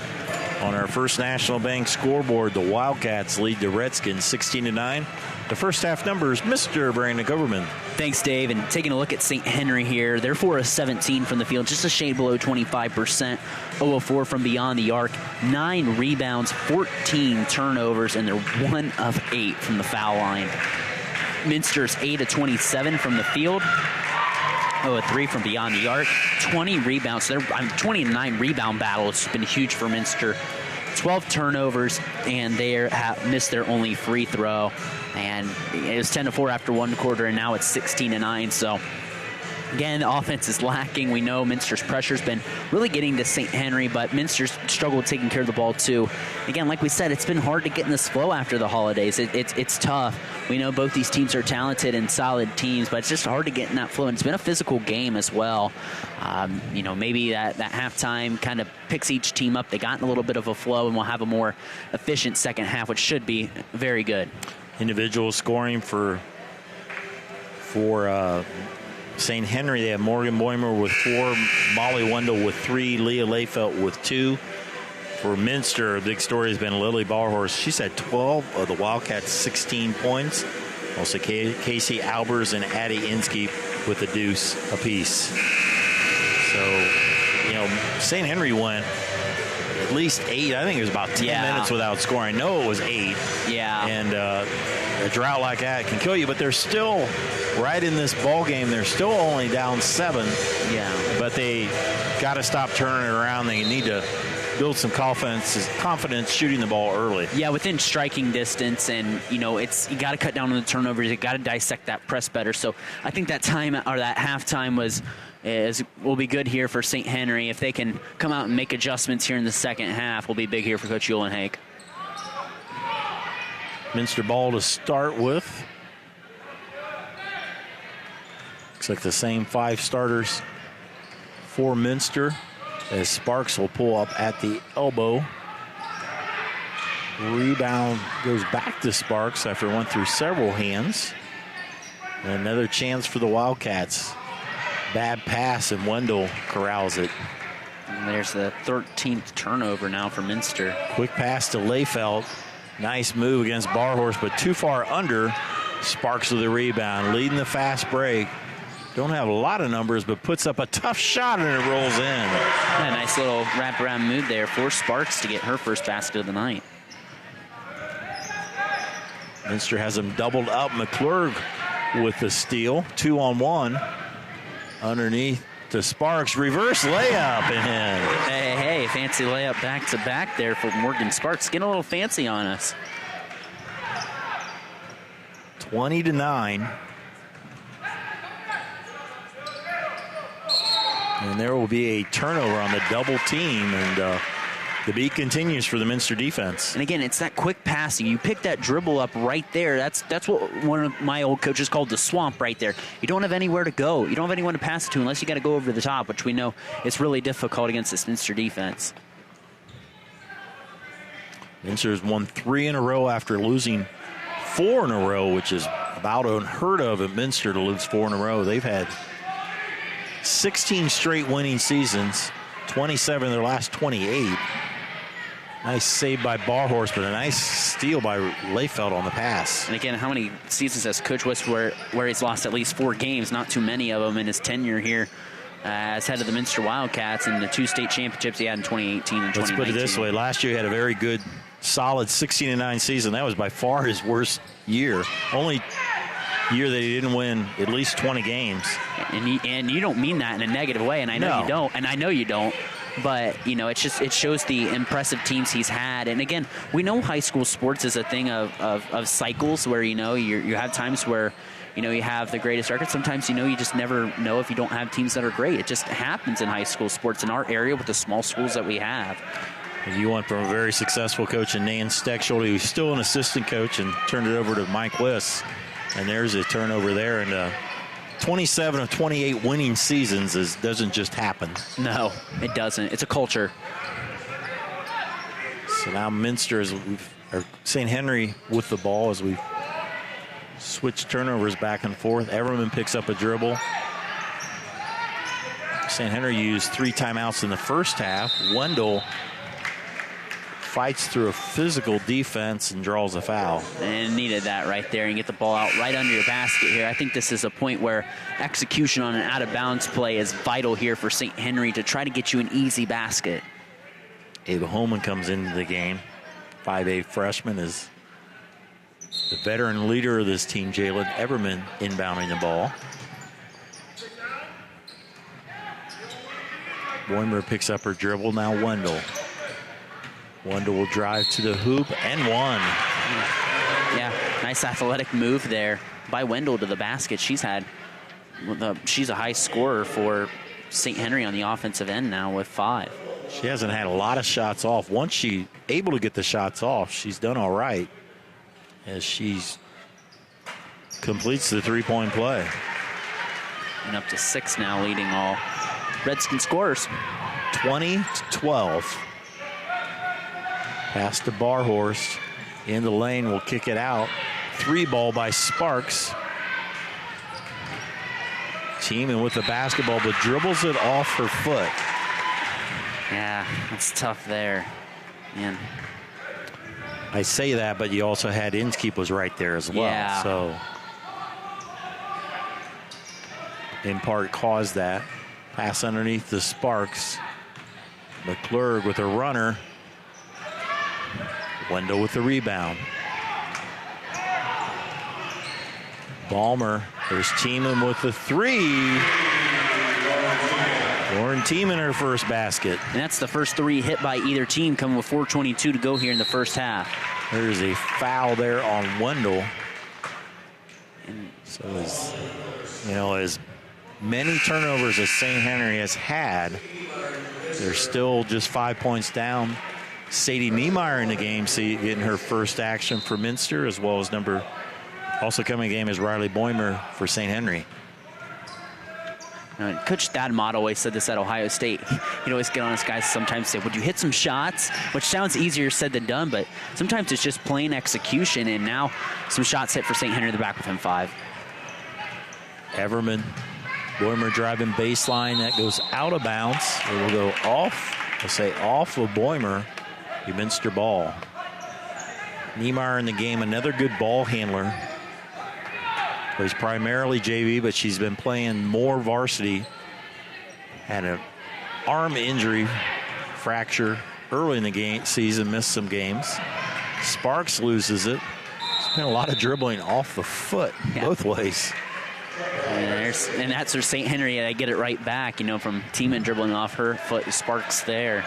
on our First National Bank scoreboard. The Wildcats lead the Redskins 16-9. The first half numbers, Mr. Brandon Government. Thanks, Dave. And taking a look at St. Henry here, they're 4 of 17 from the field, just a shade below 25%. 0 of 4 from beyond the arc, 9 rebounds, 14 turnovers, and they're 1 of 8 from the foul line. Minster's 8 of 27 from the field, 0 of 3 from beyond the arc, 20 rebounds. Their 29 rebound battle has been huge for Minster. 12 turnovers, and they missed their only free throw. And it was 10-4 after one quarter, and now it's 16-9. So, again, the offense is lacking. We know Minster's pressure's been really getting to St. Henry, but Minster's struggled taking care of the ball, too. Again, like we said, it's been hard to get in this flow after the holidays. It's tough. We know both these teams are talented and solid teams, but it's just hard to get in that flow, and it's been a physical game as well. Maybe that halftime kind of picks each team up. They got in a little bit of a flow, and we'll have a more efficient second half, which should be very good. Individual scoring for St. Henry, they have Morgan Boimer with 4, Molly Wendell with 3, Leah Layfelt with 2. For Minster, the big story has been Lily Barhorse. She's had 12 of the Wildcats' 16 points. Also Casey Albers and Addie Inskeep with a deuce apiece. So, St. Henry went at least 8. I think it was about 10 minutes without scoring. I know it was 8. Yeah. And a drought like that can kill you, but they're still right in this ball game. They're still only down 7. Yeah. But they got to stop turning it around. They need to build some confidence shooting the ball early. Yeah, within striking distance, and you got to cut down on the turnovers. You got to dissect that press better. So I think that halftime will be good here for St. Henry. If they can come out and make adjustments here in the second half, will be big here for Coach Uhlenhake. Minster ball to start with. Looks like the same 5 starters for Minster, as Sparks will pull up at the elbow. Rebound goes back to Sparks after it went through several hands. And another chance for the Wildcats. Bad pass, and Wendell corrals it. And there's the 13th turnover now for Minster. Quick pass to Layfelt. Nice move against Barhorse, but too far under. Sparks with the rebound, leading the fast break. Don't have a lot of numbers, but puts up a tough shot, and it rolls in. Yeah, nice little wraparound move there for Sparks to get her first basket of the night. Minster has them doubled up. McClurg with the steal. 2-on-1 underneath to Sparks. Reverse layup and in. Hey, fancy layup back-to-back there for Morgan Sparks. Getting a little fancy on us. 20-9. And there will be a turnover on the double team, and the beat continues for the Minster defense. And again, it's that quick passing. You pick that dribble up right there. That's what one of my old coaches called the swamp right there. You don't have anywhere to go. You don't have anyone to pass it to unless you got to go over the top, which we know it's really difficult against this Minster defense. Minster has won 3 in a row after losing 4 in a row, which is about unheard of at Minster to lose 4 in a row. They've had 16 straight winning seasons, 27 of their last 28. Nice save by Barhorse, but a nice steal by Layfeld on the pass. And again, how many seasons has Coach West where he's lost at least 4 games? Not too many of them in his tenure here as head of the Minster Wildcats, and the 2 state championships he had in 2018 and 2019. Let's put it this way. Last year he had a very good, solid 16-9 season. That was by far his worst year. Only year that he didn't win at least 20 games. And you don't mean that in a negative way, and I know you don't, and I know you don't. But, it shows the impressive teams he's had. And, again, we know high school sports is a thing of cycles where, you have times where, you have the greatest record. Sometimes, you just never know if you don't have teams that are great. It just happens in high school sports in our area with the small schools that we have. And you went from a very successful coach in Nan Steckschulte, who's still an assistant coach, and turned it over to Mike Wiss. And there's a turnover there. And 27 of 28 winning seasons doesn't just happen. No, it doesn't. It's a culture. So now Minster or St. Henry with the ball as we switch turnovers back and forth. Everman picks up a dribble. St. Henry used 3 timeouts in the first half. Wendell fights through a physical defense and draws a foul. And needed that right there, and get the ball out right under your basket here. I think this is a point where execution on an out-of-bounds play is vital here for St. Henry to try to get you an easy basket. Ava Holman comes into the game. 5'8" freshman is the veteran leader of this team, Jalen Everman, inbounding the ball. Boimer picks up her dribble, now Wendell. Wendell will drive to the hoop and one. Yeah, nice athletic move there by Wendell to the basket. She's a high scorer for St. Henry on the offensive end now with 5. She hasn't had a lot of shots off. Once she's able to get the shots off, she's done all right as she completes the 3-point play. And up to 6 now, leading all Redskin scorers. 20-12. Pass to Barhorst. In the lane, will kick it out. 3 ball by Sparks. Teaming with the basketball, but dribbles it off her foot. Yeah, that's tough there. Man. I say that, but you also had Inskeep was right there as well. Yeah. So, in part, caused that. Pass underneath the Sparks. McClurg with a runner. Wendell with the rebound. Balmer, there's Tiemann with the 3. Lauren Tiemann her first basket. And that's the first 3 hit by either team, coming with 4:22 to go here in the first half. There's a foul there on Wendell. And so as many turnovers as St. Henry has had, they're still just 5 points down. Sadie Niemeyer in the game, getting her first action for Minster, as well as also coming in the game is Riley Boimer for St. Henry. Coach Thad Mott always said this at Ohio State. He'd always get on his guys sometimes say, would you hit some shots? Which sounds easier said than done, but sometimes it's just plain execution, and now some shots hit for St. Henry in the back with him 5. Everman, Boimer driving baseline. That goes out of bounds. It will go off of Boimer. The Minster ball. Niemeyer in the game, another good ball handler. Plays primarily JV, but she's been playing more varsity. Had an arm injury, fracture early in the season, missed some games. Sparks loses it. There's been a lot of dribbling off the foot both ways. And that's where St. Henry, they get it right back, from Tiemann dribbling off her foot. Sparks there.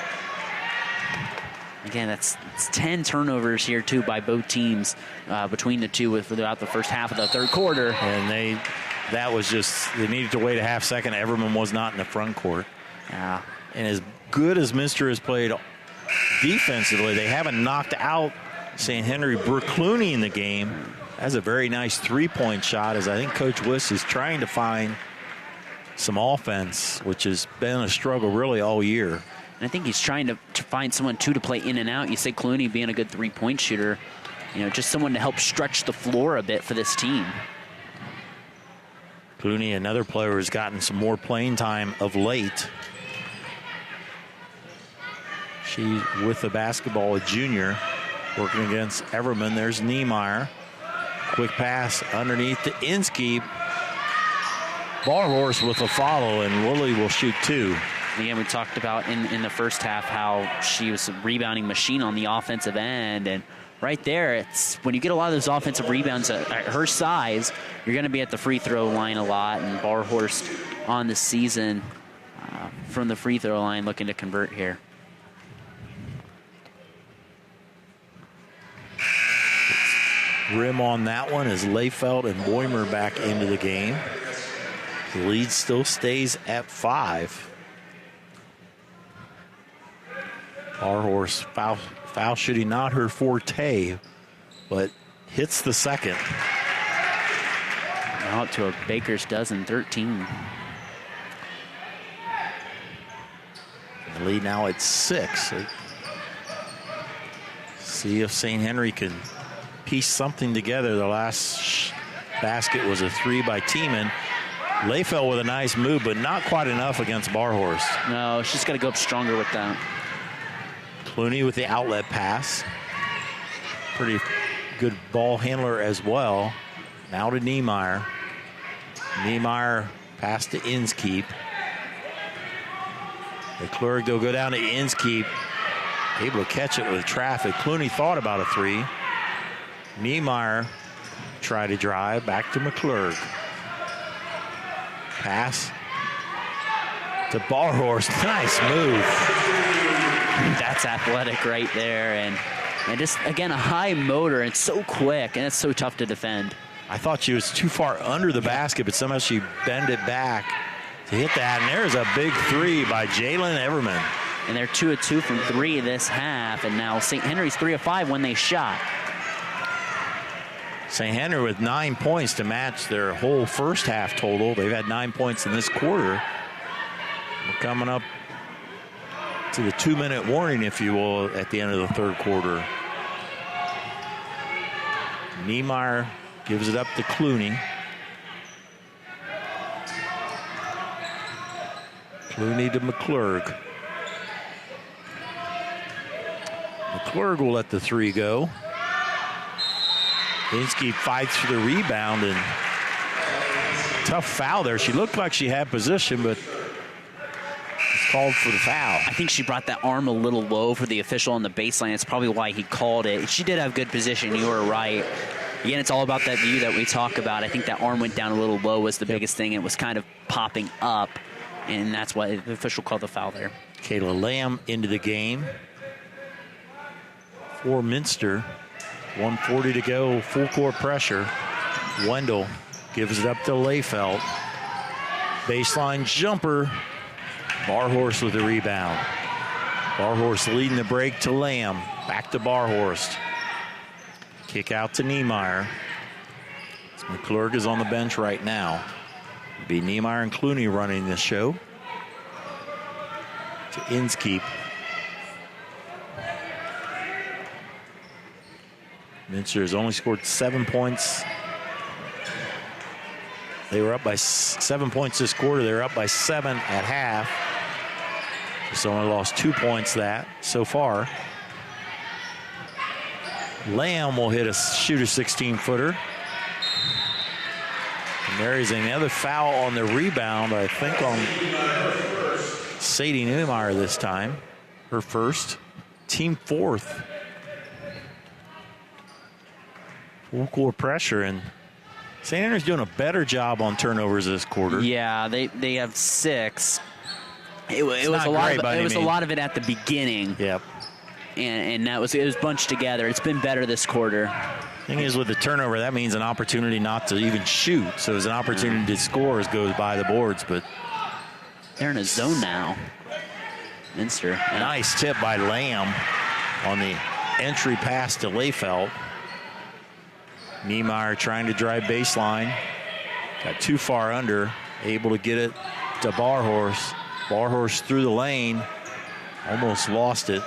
Again, it's 10 turnovers here, too, by both teams between the two throughout the first half of the third quarter. And they needed to wait a half second. Everman was not in the front court. Yeah. And as good as Minster has played defensively, they haven't knocked out St. Henry. Brooke Clooney in the game has a very nice three-point shot, as I think Coach Wiss is trying to find some offense, which has been a struggle really all year. And I think he's trying to find someone, too, to play in and out. You say Clooney being a good three-point shooter, just someone to help stretch the floor a bit for this team. Clooney, another player who's gotten some more playing time of late. She, with the basketball, a junior, working against Everman. There's Niemeyer. Quick pass underneath to Inskeep. Barhorse with a follow, and Woolley will shoot two. Again, we talked about in the first half how she was a rebounding machine on the offensive end. And right there, it's when you get a lot of those offensive rebounds at her size, you're going to be at the free throw line a lot. And Barhorst on the season from the free throw line looking to convert here. Rim on that one as Layfeld and Boimer back into the game. The lead still stays at 5. Barhorse foul shooting, not her forte, but hits the second. Out to a baker's dozen, 13. The lead now at 6. See if St. Henry can piece something together. The last basket was a 3 by Tiemann. Layfeld with a nice move, but not quite enough against Barhorst. No, she's got to go up stronger with that. Clooney with the outlet pass. Pretty good ball handler as well. Now to Niemeyer. Niemeyer pass to Inskeep. McClurg, they'll go down to Inskeep. Able to catch it with traffic. Clooney thought about a 3. Niemeyer try to drive. Back to McClurg. Pass to Barhorst. Nice move. That's athletic right there. And just, again, a high motor and so quick, and it's so tough to defend. I thought she was too far under the basket, but somehow she bent it back to hit that. And there's a big 3 by Jalen Everman. And they're 2 of 2 from 3 this half. And now St. Henry's 3 of 5 when they shot. St. Henry with 9 points to match their whole first half total. They've had 9 points in this quarter. We're coming up to the 2-minute warning, if you will, at the end of the third quarter. Niemeyer gives it up to Clooney. Clooney to McClurg. McClurg will let the 3 go. Inskeep fights for the rebound, and tough foul there. She looked like she had position, but it's called for the foul. I think she brought that arm a little low for the official on the baseline. It's probably why he called it. She did have good position. You were right. Again, it's all about that view that we talk about. I think that arm went down a little low was the biggest thing. It was kind of popping up, and that's why the official called the foul there. Kayla Lamb into the game for Minster. 1:40 to go, full court pressure. Wendell gives it up to Layfeld. Baseline jumper. Barhorst with the rebound. Barhorst leading the break to Lamb. Back to Barhorst. Kick out to Niemeyer. McClurg is on the bench right now. It'll be Niemeyer and Clooney running this show. To Inskeep. Minster has only scored 7 points. They were up by 7 points this quarter. They were up by 7 at half. Just only lost 2 points that so far. Lamb will shoot a 16-footer. And there is another foul on the rebound, I think on Sadie Niemeyer this time. Her first. Team 4th. Full court pressure, and St. Henry's doing a better job on turnovers this quarter. Yeah, they have 6. It was not a lot. great, It was a lot of it at the beginning. Yep. And it was bunched together. It's been better this quarter. Thing is, with the turnover, that means an opportunity not to even shoot. So it's an opportunity to score as goes by the boards. But they're in a zone now. Minster. Yeah. Nice tip by Lamb on the entry pass to Layfelt. Niemeyer trying to drive baseline. Got too far under. Able to get it to Barhorse. Barhorse through the lane. Almost lost it.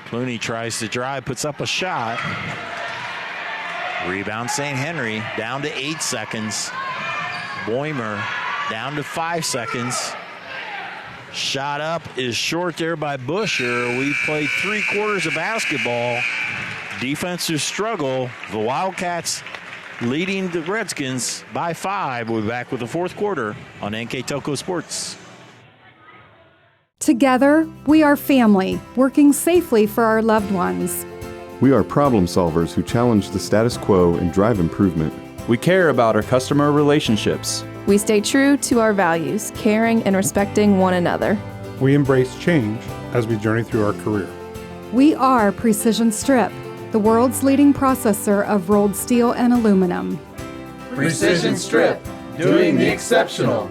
Clooney tries to drive, puts up a shot. Rebound St. Henry, down to 8 seconds. Boimer down to 5 seconds. Shot up is short there by Busher. We played 3 quarters of basketball. Defensive struggle. The Wildcats leading the Redskins by 5. We'll be back with the fourth quarter on NKTelco Sports. Together, we are family, working safely for our loved ones. We are problem solvers who challenge the status quo and drive improvement. We care about our customer relationships. We stay true to our values, caring and respecting one another. We embrace change as we journey through our career. We are Precision Strip, the world's leading processor of rolled steel and aluminum. Precision Strip, doing the exceptional.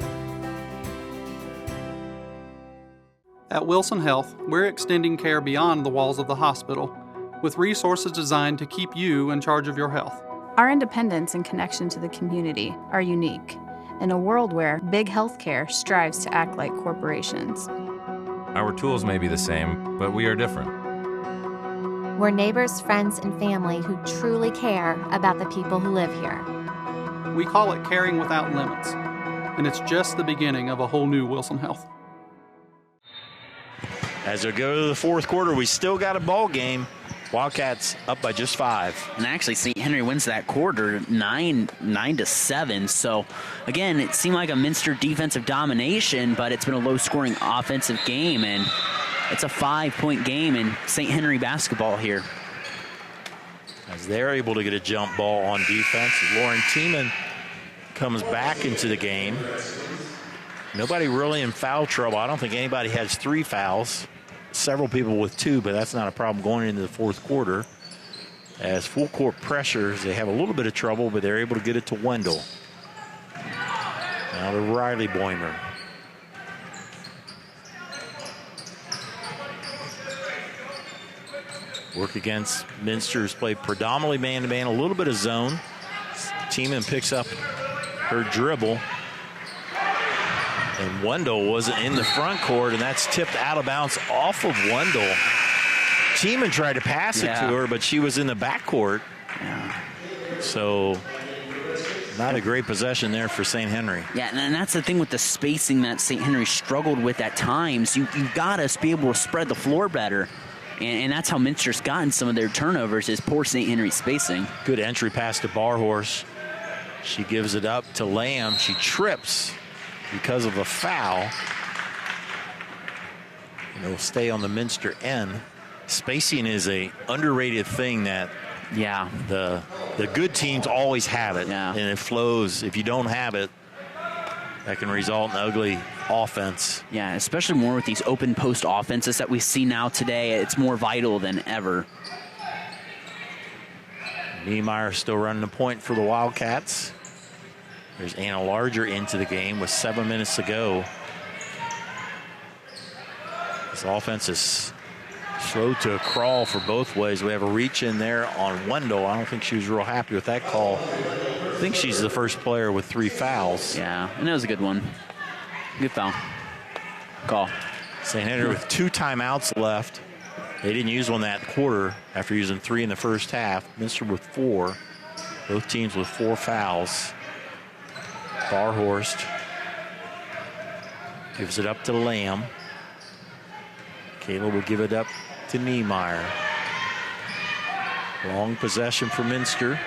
At Wilson Health, we're extending care beyond the walls of the hospital, with resources designed to keep you in charge of your health. Our independence and connection to the community are unique in a world where big healthcare strives to act like corporations. Our tools may be the same, but we are different. We're neighbors, friends, and family who truly care about the people who live here. We call it caring without limits, and it's just the beginning of a whole new Wilson Health. As we go to the fourth quarter, we still got a ball game. Wildcats up by just 5. And actually, St. Henry wins that quarter 9-7. So, again, it seemed like a Minster defensive domination, but it's been a low-scoring offensive game, and it's a 5-point game in St. Henry basketball here. As they're able to get a jump ball on defense, Lauren Tiemann comes back into the game. Nobody really in foul trouble. I don't think anybody has 3 fouls. Several people with 2, but that's not a problem going into the fourth quarter. As full court pressures, they have a little bit of trouble, but they're able to get it to Wendell. Now to Riley Boimer. Work against Minster's play predominantly man-to-man, a little bit of zone. Tiemann picks up her dribble. And Wendell wasn't in the front court, and that's tipped out of bounds off of Wendell. Tiemann tried to pass it to her, but she was in the back court. Yeah. So not a great possession there for St. Henry. Yeah, and that's the thing with the spacing that St. Henry struggled with at times. You've got to be able to spread the floor better. And that's how Minster's gotten some of their turnovers is poor St. Henry spacing. Good entry pass to Barhorse. She gives it up to Lamb. She trips because of a foul. And it'll stay on the Minster end. Spacing is a underrated thing that the good teams always have it. And it flows. If you don't have it, that can result in ugly offense. Yeah, especially more with these open post offenses that we see now today. It's more vital than ever. Niemeyer still running the point for the Wildcats. There's Anna Larger into the game with 7 minutes to go. This offense is slow to a crawl for both ways. We have a reach in there on Wendell. I don't think she was real happy with that call. I think she's the first player with 3 fouls. Yeah, and that was a good one. Good foul. Call. St. Henry with 2 timeouts left. They didn't use one that quarter after using 3 in the first half. Minster with 4. Both teams with 4 fouls. Barhorst gives it up to Lamb. Kayla will give it up to Niemeyer. Long possession for Minster.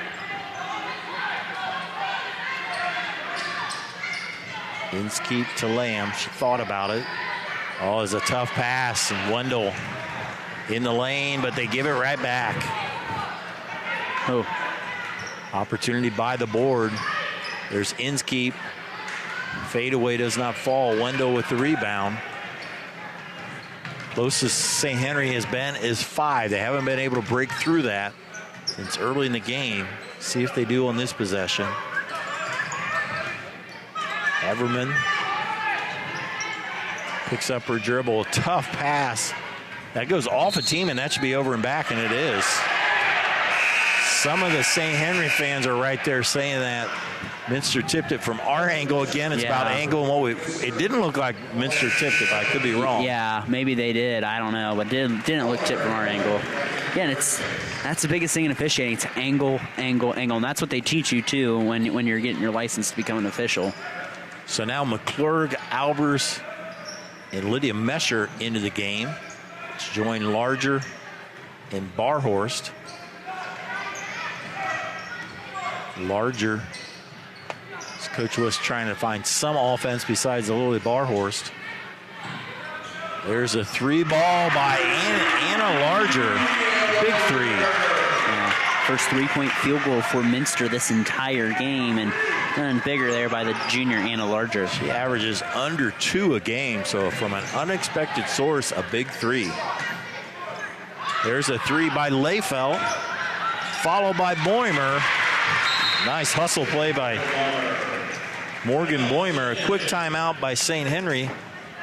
Inskeep to Lamb. She thought about it. Oh, it's a tough pass. And Wendell in the lane, but they give it right back. Oh. Opportunity by the board. There's Inskeep. Fadeaway does not fall. Wendell with the rebound. Closest St. Henry has been is 5. They haven't been able to break through that since early in the game. See if they do on this possession. Everman picks up her dribble. A tough pass. That goes off a team, and that should be over and back, and it is. Some of the St. Henry fans are right there saying that Minster tipped it from our angle. Again, it's about angle and what it didn't look like Minster tipped it, but I could be wrong. Yeah, maybe they did. I don't know, but didn't look tipped from our angle. Yeah, and that's the biggest thing in officiating. It's angle, angle, angle, and that's what they teach you too when you're getting your license to become an official. So now McClurg, Albers, and Lydia Mesher into the game. It's joined Larger and Barhorst. Larger. Coach was trying to find some offense besides Lily Barhorst. There's a 3-ball by Anna Larger. Big 3. First 3-point field goal for Minster this entire game, and none bigger there by the junior Anna Larger. She averages under 2 a game, so from an unexpected source, a big 3. There's a 3 by Layfeld, followed by Boimer. Nice hustle play by Morgan Boimer. A quick timeout by St. Henry.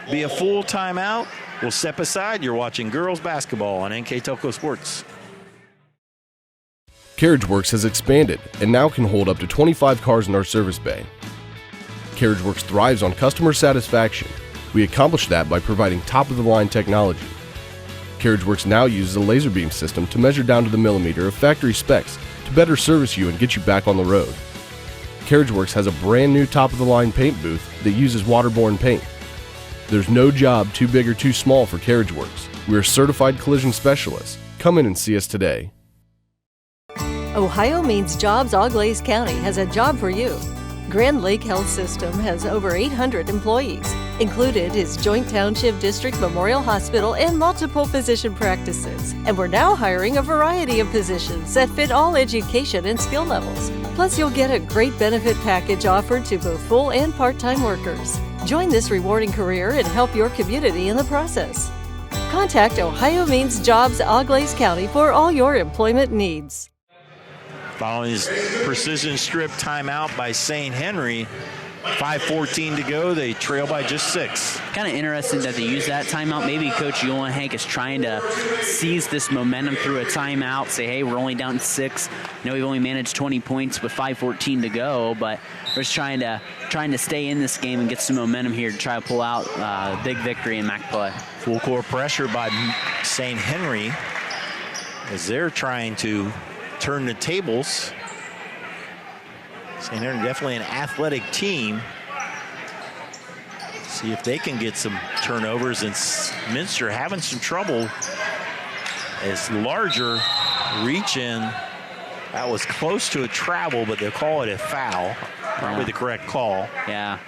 Be a full timeout. We'll step aside. You're watching girls basketball on NKTelco Sports. CarriageWorks has expanded and now can hold up to 25 cars in our service bay. CarriageWorks thrives on customer satisfaction. We accomplish that by providing top-of-the-line technology. CarriageWorks now uses a laser beam system to measure down to the millimeter of factory specs to better service you and get you back on the road. CarriageWorks has a brand new top-of-the-line paint booth that uses waterborne paint. There's no job too big or too small for CarriageWorks. We're certified collision specialists. Come in and see us today. Ohio Means Jobs Auglaize County has a job for you. Grand Lake Health System has over 800 employees. Included is Joint Township District Memorial Hospital and multiple physician practices. And we're now hiring a variety of positions that fit all education and skill levels. Plus, you'll get a great benefit package offered to both full and part-time workers. Join this rewarding career and help your community in the process. Contact Ohio Means Jobs Auglaize County for all your employment needs. Following his precision strip timeout by St. Henry, 5:14 to go. They trail by just 6. Kind of interesting that they use that timeout. Maybe Coach Yolan Hank is trying to seize this momentum through a timeout. Say, hey, we're only down 6. I know we've only managed 20 points with 5:14 to go, but we're just trying to stay in this game and get some momentum here to try to pull out a big victory in MAC play. Full court pressure by St. Henry as they're trying to turn the tables. St. Henry definitely an athletic team. See if they can get some turnovers, and Minster having some trouble as Larger reach in. That was close to a travel, but they'll call it a foul. Probably the correct call. Yeah.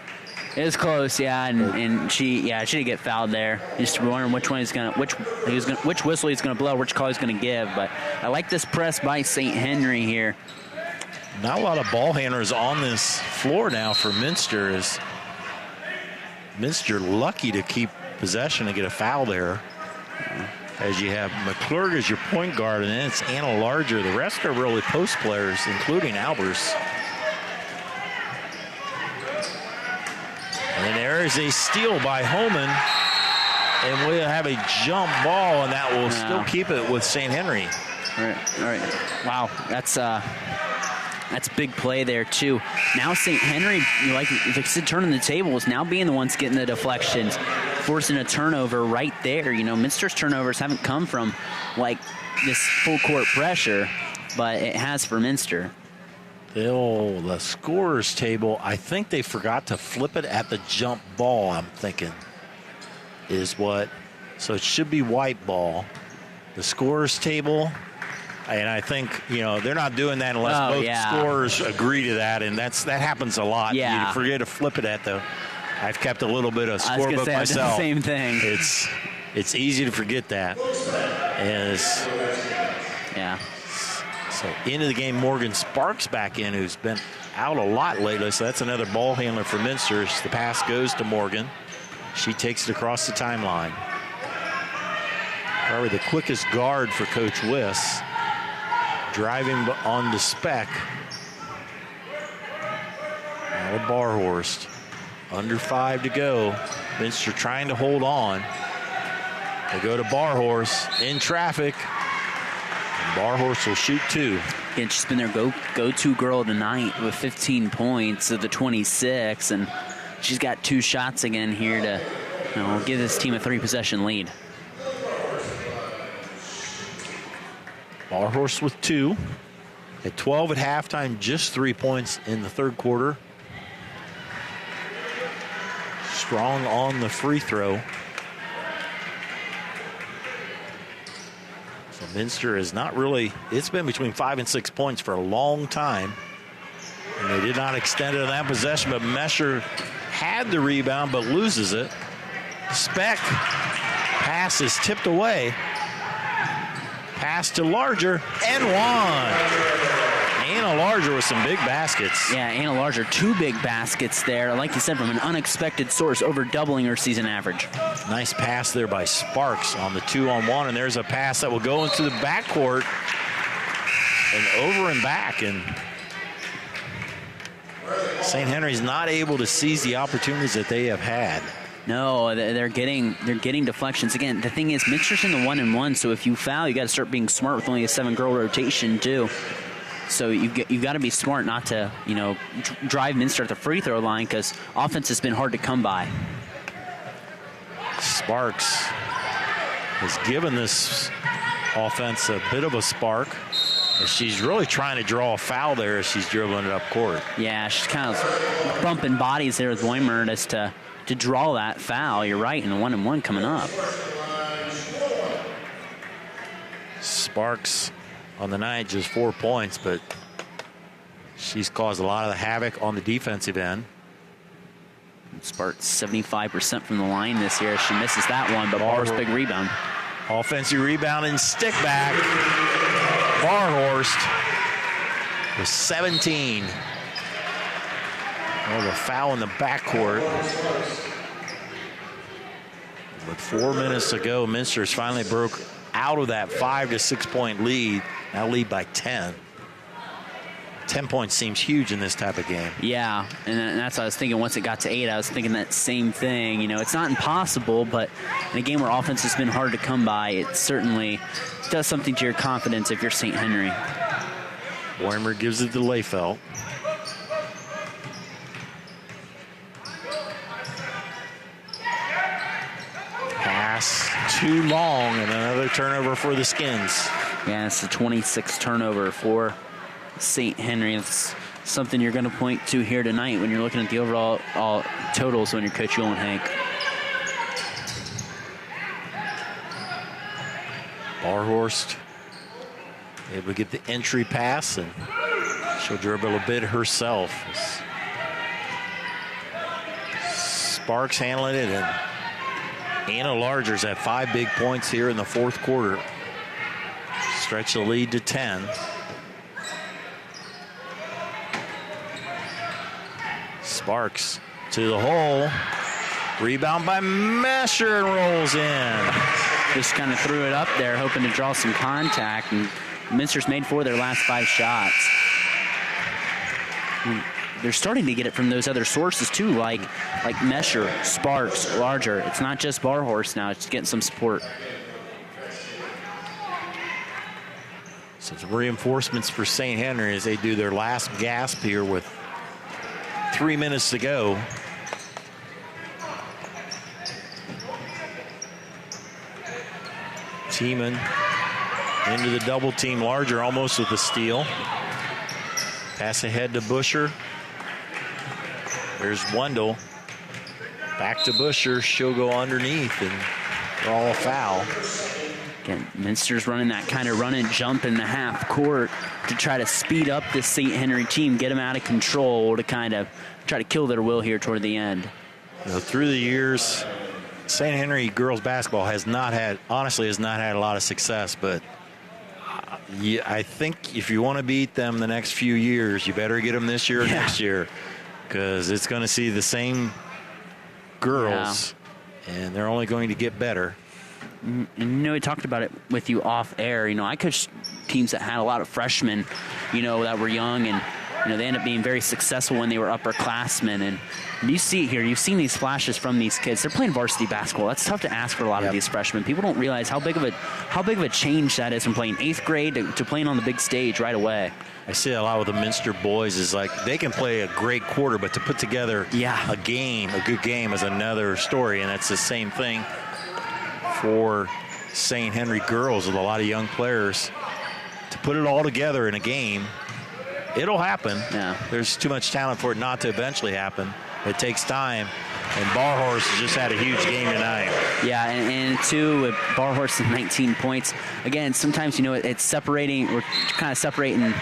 It was close, yeah, and she did get fouled there. Just wondering which whistle he's gonna blow, which call he's gonna give. But I like this press by St. Henry here. Not a lot of ball handlers on this floor now for Minster. Is Minster lucky to keep possession and get a foul there? As you have McClurg as your point guard, and then it's Anna Larger. The rest are really post players, including Albers. And there is a steal by Holman, and we'll have a jump ball, and that will still keep it with St. Henry. All right. Wow, that's big play there too. Now St. Henry, like I said, turning the tables, now being the ones getting the deflections, forcing a turnover right there. You know, Minster's turnovers haven't come from like this full court pressure, but it has for Minster. The scorer's table, I think they forgot to flip it at the jump ball, I'm thinking, is what. So it should be white ball. The scorer's table, and I think, they're not doing that unless both scorers agree to that, and that happens a lot. Yeah. You forget to flip it at I've kept a little bit of scorebook myself. I did the same thing. It's easy to forget that. And So into the game, Morgan Sparks back in, who's been out a lot lately. So that's another ball handler for Minster. The pass goes to Morgan. She takes it across the timeline. Probably the quickest guard for Coach Wiss. Driving on to Speck. Now Barhorst. Under 5 to go. Minster trying to hold on. They go to Barhorst in traffic. Barhorst will shoot 2. Again, she's been their go-to girl tonight with 15 points of the 26, and she's got 2 shots again here to give this team a 3-possession lead. Barhorst with 2. At 12 at halftime, just 3 points in the third quarter. Strong on the free throw. So Minster is not really, it's been between 5 and 6 points for a long time. And they did not extend it on that possession, but Mesher had the rebound but loses it. Speck, pass is tipped away. Pass to Larger and one. Anna Larger with some big baskets. Yeah, Anna Larger, 2 big baskets there. Like you said, from an unexpected source, over doubling her season average. Nice pass there by Sparks on the 2-on-1, and there's a pass that will go into the backcourt and over and back. And St. Henry's not able to seize the opportunities that they have had. No, they're getting deflections. Again, the thing is, Minster's in the 1-and-1, so if you foul, you got to start being smart with only a 7-girl rotation too. So you've got to be smart not to drive Minster at the free throw line, because offense has been hard to come by. Sparks has given this offense a bit of a spark. She's really trying to draw a foul there as she's dribbling it up court. Yeah, she's kind of bumping bodies there with Weimert as to draw that foul. You're right, and a 1-and-1 coming up. Sparks on the night, just 4 points, but she's caused a lot of the havoc on the defensive end. Sparks 75% from the line this year. She misses that one, but Bar's big rebound. Offensive rebound and stick back. Barhorst with 17. Oh, the foul in the backcourt. With 4 minutes to go, Minster's finally broke out of that 5 to 6 point lead. Now lead by 10. 10 points seems huge in this type of game. Yeah, and that's what I was thinking. Once it got to 8, I was thinking that same thing. It's not impossible, but in a game where offense has been hard to come by, it certainly does something to your confidence if you're St. Henry. Weimer gives it to Layfelt. Pass too long, and another turnover for the Skins. Yeah, it's the 26th turnover for St. Henry. It's something you're going to point to here tonight when you're looking at the overall totals when you're Coach Yule and Hank. Barhorst able to get the entry pass, and she'll dribble a bit herself. Sparks handling it, and Anna Larger's at 5 big points here in the fourth quarter. Stretch the lead to 10. Sparks to the hole. Rebound by Mesher and rolls in. Just kind of threw it up there, hoping to draw some contact, and Minster's made 4 of their last 5 shots. They're starting to get it from those other sources too, like Mesher, Sparks, Larger. It's not just Barhorst now; it's getting some support. So some reinforcements for St. Henry as they do their last gasp here with 3 minutes to go. Tiemann into the double team. Larger almost with the steal. Pass ahead to Busher. There's Wendell. Back to Busher. She'll go underneath and draw a foul. Again, Minster's running that kind of run and jump in the half court to try to speed up this St. Henry team, get them out of control, to kind of try to kill their will here toward the end. Through the years, St. Henry girls basketball has not had a lot of success, but Yeah, I think if you want to beat them the next few years, you better get them this year or next year, because it's going to see the same girls, and they're only going to get better. And we talked about it with you off air. I coached teams that had a lot of freshmen, that were young, and they end up being very successful when they were upperclassmen. And you see it here. You've seen these flashes from these kids. They're playing varsity basketball. That's tough to ask for a lot of these freshmen. People don't realize how big of a change that is from playing 8th grade to playing on the big stage right away. I see a lot with the Minster boys is like they can play a great quarter, but to put together a good game is another story, and that's the same thing for St. Henry girls with a lot of young players. To put it all together in a game, it'll happen. There's too much talent for it not to eventually happen. It takes time, and Barhorse has just had a huge game tonight. Yeah, and two, with Barhorse with 19 points. Again, sometimes, it's separating, we're kind of separating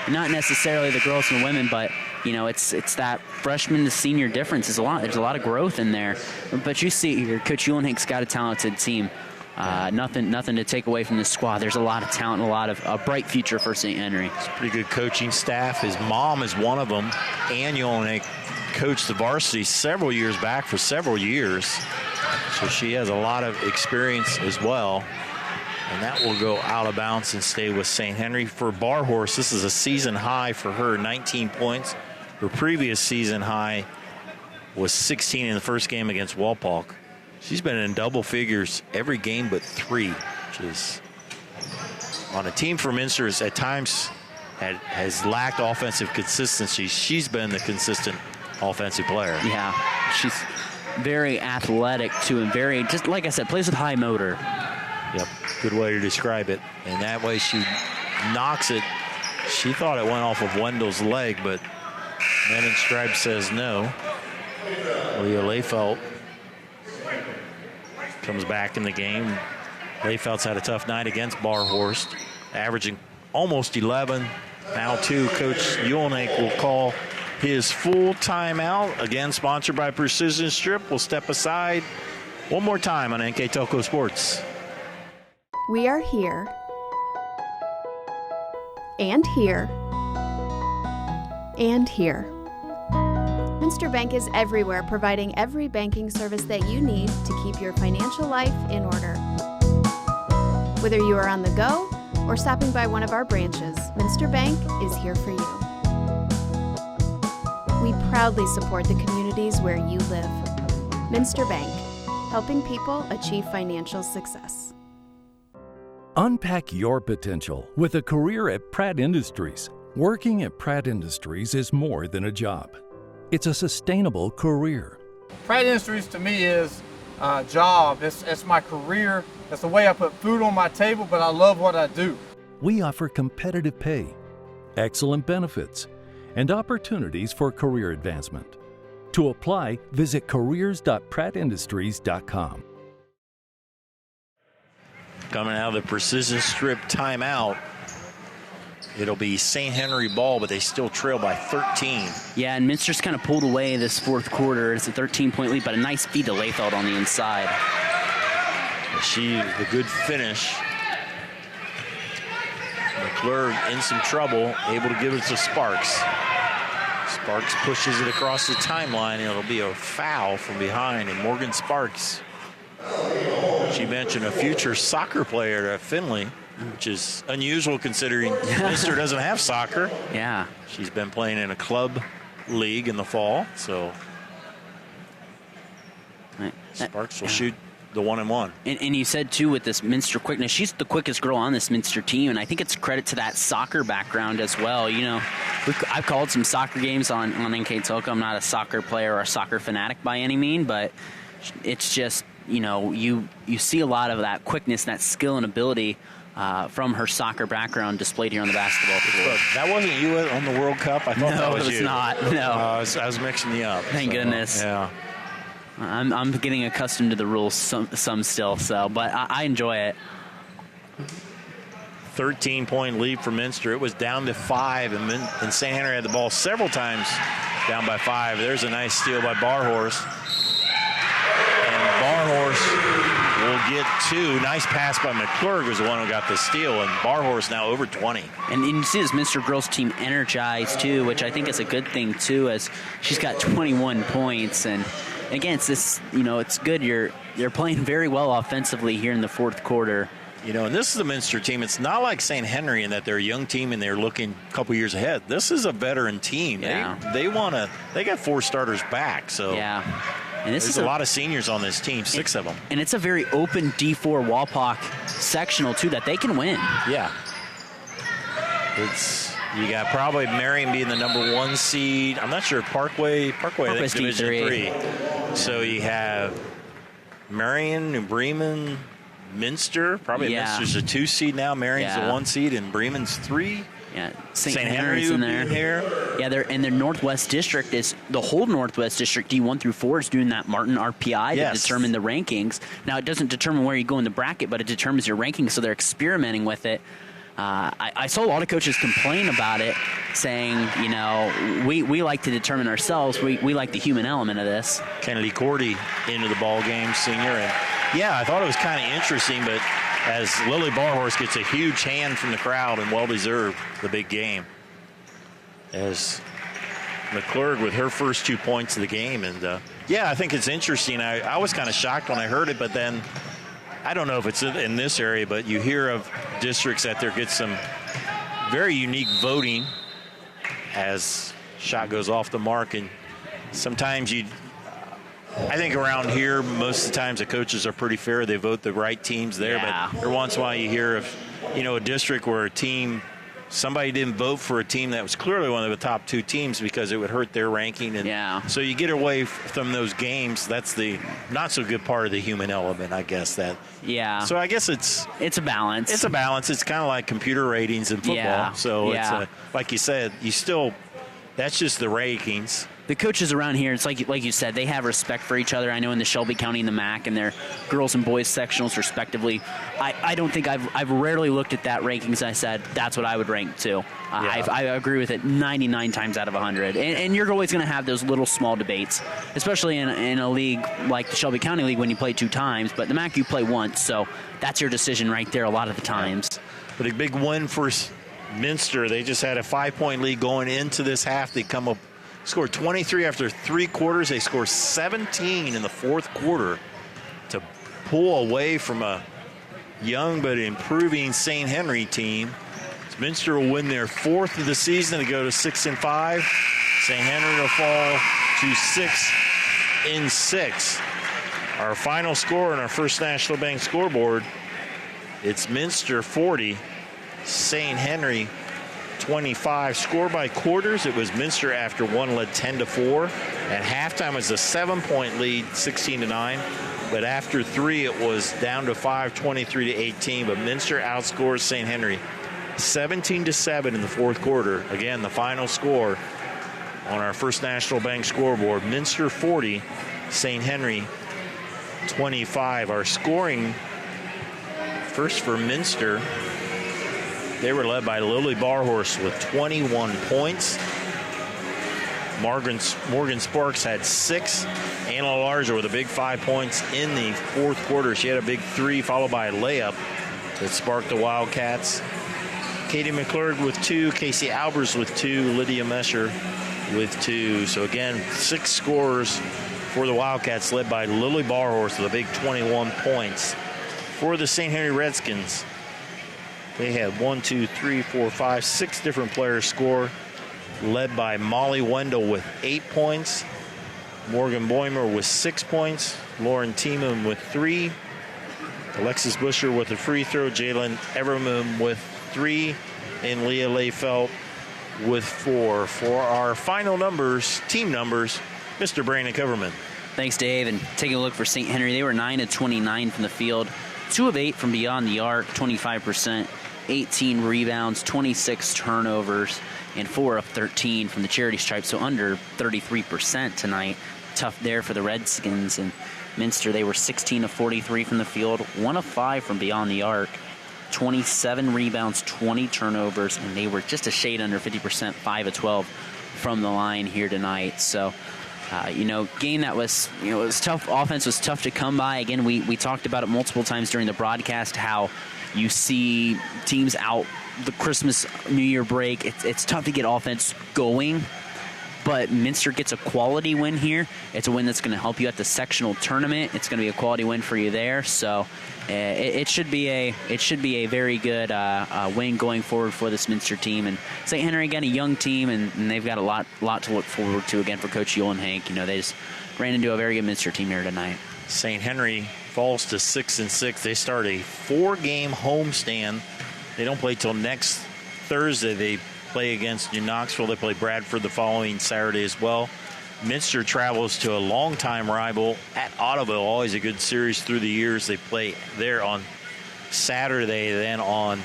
not necessarily the girls and the women, but, it's that freshman to senior difference is a lot. There's a lot of growth in there. But you see here, Coach Uhlenhank's got a talented team. Nothing to take away from this squad. There's a lot of talent, a bright future for St. Henry. It's a pretty good coaching staff. His mom is one of them. Ann Uhlenhank coached the varsity several years back for several years. So she has a lot of experience as well. And that will go out of bounds and stay with St. Henry. For Barhorse, this is a season high for her, 19 points. Her previous season high was 16 in the first game against Walpock. She's been in double figures every game but 3, which is on a team for Minster at times has lacked offensive consistency. She's been the consistent offensive player. Yeah, she's very athletic too, and very, just like I said, plays with high motor. Yep, good way to describe it. And that way she knocks it. She thought it went off of Wendell's leg, but Men in Stripes says no. Leah Layfelt comes back in the game. Layfelt's had a tough night against Barhorst, averaging almost 11. Now, too, Coach Uhlenhank will call his full timeout. Again, sponsored by Precision Strip. We'll step aside one more time on NKTelco Sports. We are here and here and here. Minster Bank is everywhere, providing every banking service that you need to keep your financial life in order. Whether you are on the go or stopping by one of our branches, Minster Bank is here for you. We proudly support the communities where you live. Minster Bank, helping people achieve financial success. Unpack your potential with a career at Pratt Industries. Working at Pratt Industries is more than a job. It's a sustainable career. Pratt Industries to me is a job. It's my career. It's the way I put food on my table, but I love what I do. We offer competitive pay, excellent benefits, and opportunities for career advancement. To apply, visit careers.prattindustries.com. Coming out of the Precision Strip timeout, it'll be St. Henry ball, but they still trail by 13. Yeah, and Minster's kind of pulled away this fourth quarter. It's a 13-point lead, but a nice feed to Layfeld on the inside. The good finish. McClure in some trouble, able to give it to Sparks. Sparks pushes it across the timeline, and it'll be a foul from behind, and Morgan Sparks. She mentioned a future soccer player at Findlay, which is unusual considering Minster doesn't have soccer. Yeah. She's been playing in a club league in the fall, so Sparks will shoot the 1-and-1. And you said, too, with this Minster quickness, she's the quickest girl on this Minster team, and I think it's credit to that soccer background as well. I've called some soccer games on NKTelco. I'm not a soccer player or a soccer fanatic by any mean, but it's just, you see a lot of that quickness, that skill and ability from her soccer background displayed here on the basketball floor. Look, that wasn't you on the World Cup? I thought that was you. No, it was not. No. I was mixing you up. Thank goodness. Yeah. I'm getting accustomed to the rules some still, but I enjoy it. 13-point lead for Minster. It was down to 5, and St. Henry had the ball several times down by 5. There's a nice steal by Barhorse. And Barhorse will get 2. Nice pass by McClurg was the one who got the steal, and Barhorse now over 20. And you see this Minster girls team energized, too, which I think is a good thing, too, as she's got 21 points. And, again, it's this, it's good. You're playing very well offensively here in the fourth quarter. And this is a Minster team. It's not like St. Henry in that they're a young team and they're looking a couple years ahead. This is a veteran team. Yeah. They got 4 starters back. So yeah. And this there's is a lot of seniors on this team, 6 of them. And it's a very open D4 Walpock sectional, too, that they can win. Yeah. You got probably Marion being the number 1 seed. I'm not sure. Parkway I think, Division 3. So you have Marion, New Bremen, Minster. Probably Minster's a 2 seed now. Marion's the 1 seed, and Bremen's 3. Yeah, St. Henry's in there. Yeah, their Northwest District is the whole Northwest District D1 through 4 is doing that Martin RPI to determine the rankings. Now it doesn't determine where you go in the bracket, but it determines your rankings. So they're experimenting with it. I saw a lot of coaches complain about it, saying, we like to determine ourselves. We like the human element of this. Kennedy Cordy into the ball game, senior, and I thought it was kind of interesting, but as Lily Barhorse gets a huge hand from the crowd and well-deserved the big game. As McClurg with her first 2 points of the game. And, I think it's interesting. I was kind of shocked when I heard it, but then I don't know if it's in this area, but you hear of districts that there get some very unique voting as shot goes off the mark. And sometimes I think around here, most of the times the coaches are pretty fair. They vote the right teams there. Yeah. But every once in a while you hear of, a district where somebody didn't vote for a team that was clearly one of the top 2 teams because it would hurt their ranking. And so you get away from those games. That's the not so good part of the human element, I guess. So I guess it's a balance. It's a balance. It's kind of like computer ratings in football. Yeah. So it's like you said, that's just the rankings. The coaches around here, it's like you said, they have respect for each other. I know in the Shelby County and the MAC and their girls and boys sectionals respectively. I don't think I've rarely looked at that rankings and I said that's what I would rank too. I agree with it 99 times out of 100. And you're always going to have those little small debates, especially in a league like the Shelby County League when you play 2 times. But the MAC you play once, so that's your decision right there a lot of the times. But a big win for Minster. They just had a 5-point lead going into this half. They scored 23 after 3 quarters. They scored 17 in the fourth quarter to pull away from a young but improving St. Henry team. Minster will win their 4th of the season to go to 6-5. St. Henry will fall to 6-6. Our final score on our First National Bank scoreboard, it's Minster 40, St. Henry 25. Score by quarters, it was Minster after 1 led 10-4. At halftime, it was a 7-point lead, 16-9. But after 3, it was down to 5, 23-18. But Minster outscores St. Henry 17-7 in the fourth quarter. Again, the final score on our First National Bank scoreboard, Minster 40, St. Henry 25. Our scoring first for Minster, they were led by Lily Barhorse with 21 points. Morgan Sparks had 6. Anna Larger with a big 5 points in the fourth quarter. She had a big 3 followed by a layup that sparked the Wildcats. Katie McClurg with 2. Casey Albers with 2. Lydia Mesher with 2. So again, 6 scorers for the Wildcats led by Lily Barhorse with a big 21 points. For the St. Henry Redskins, they had 6 different players score, led by Molly Wendell with 8 points, Morgan Boimer with 6 points, Lauren Tiemann with 3, Alexis Busher with a free throw, Jalen Evermoon with 3, and Leah Layfelt with 4. For our final numbers, team numbers, Mr. Brandon Coverman. Thanks, Dave. And taking a look for St. Henry, they were 9 of 29 from the field, 2 of 8 from beyond the arc, 25%, 18 rebounds, 26 turnovers, and 4 of 13 from the charity stripe, so under 33% tonight. Tough there for the Redskins. And Minster, they were 16 of 43 from the field, 1 of 5 from beyond the arc, 27 rebounds, 20 turnovers, and they were just a shade under 50%, 5 of 12 from the line here tonight. So Game that was, it was tough. Offense was tough to come by. Again, we talked about it multiple times during the broadcast, how you see teams out the Christmas, New Year break. It's tough to get offense going, but Minster gets a quality win here. It's a win that's going to help you at the sectional tournament. It's going to be a quality win for you there. So it should be a very good win going forward for this Minster team. And St. Henry, again, a young team, and they've got a lot to look forward to, again, for Coach Yule and Hank. They just ran into a very good Minster team here tonight. St. Henry falls to 6-6. They start a 4-game homestand. They don't play till next Thursday. They play against New Knoxville. They play Bradford the following Saturday as well. Minster travels to a longtime rival at Ottoville. Always a good series through the years. They play there on Saturday. Then on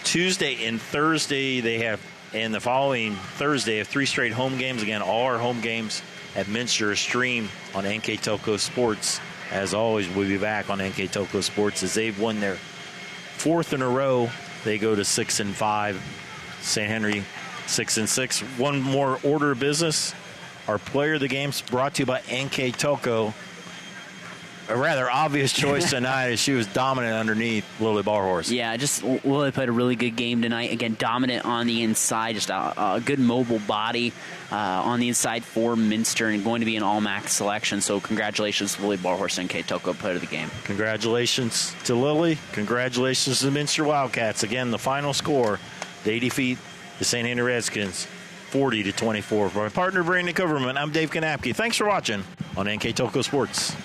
Tuesday and Thursday, they have, and the following Thursday, have 3 straight home games. Again, all our home games at Minster are streamed on NKTelco Sports. As always, we'll be back on NKTelco Sports as they've won their 4th in a row. They go to 6-5. St. Henry 6-6. One more order of business. Our player of the game's brought to you by NKTelco. A rather obvious choice tonight as she was dominant underneath Lily Barhorse. Yeah, just Lily played a really good game tonight. Again, dominant on the inside, just a good mobile body on the inside for Minster, and going to be an all-MAC selection. So congratulations to Lily Barhorse and NKTelco player of the game. Congratulations to Lily. Congratulations to the Minster Wildcats. Again, the final score, they defeat the St. Henry Redskins 40-24. For my partner, Brandon Coverman, I'm Dave Kanapke. Thanks for watching on NKTelco Sports.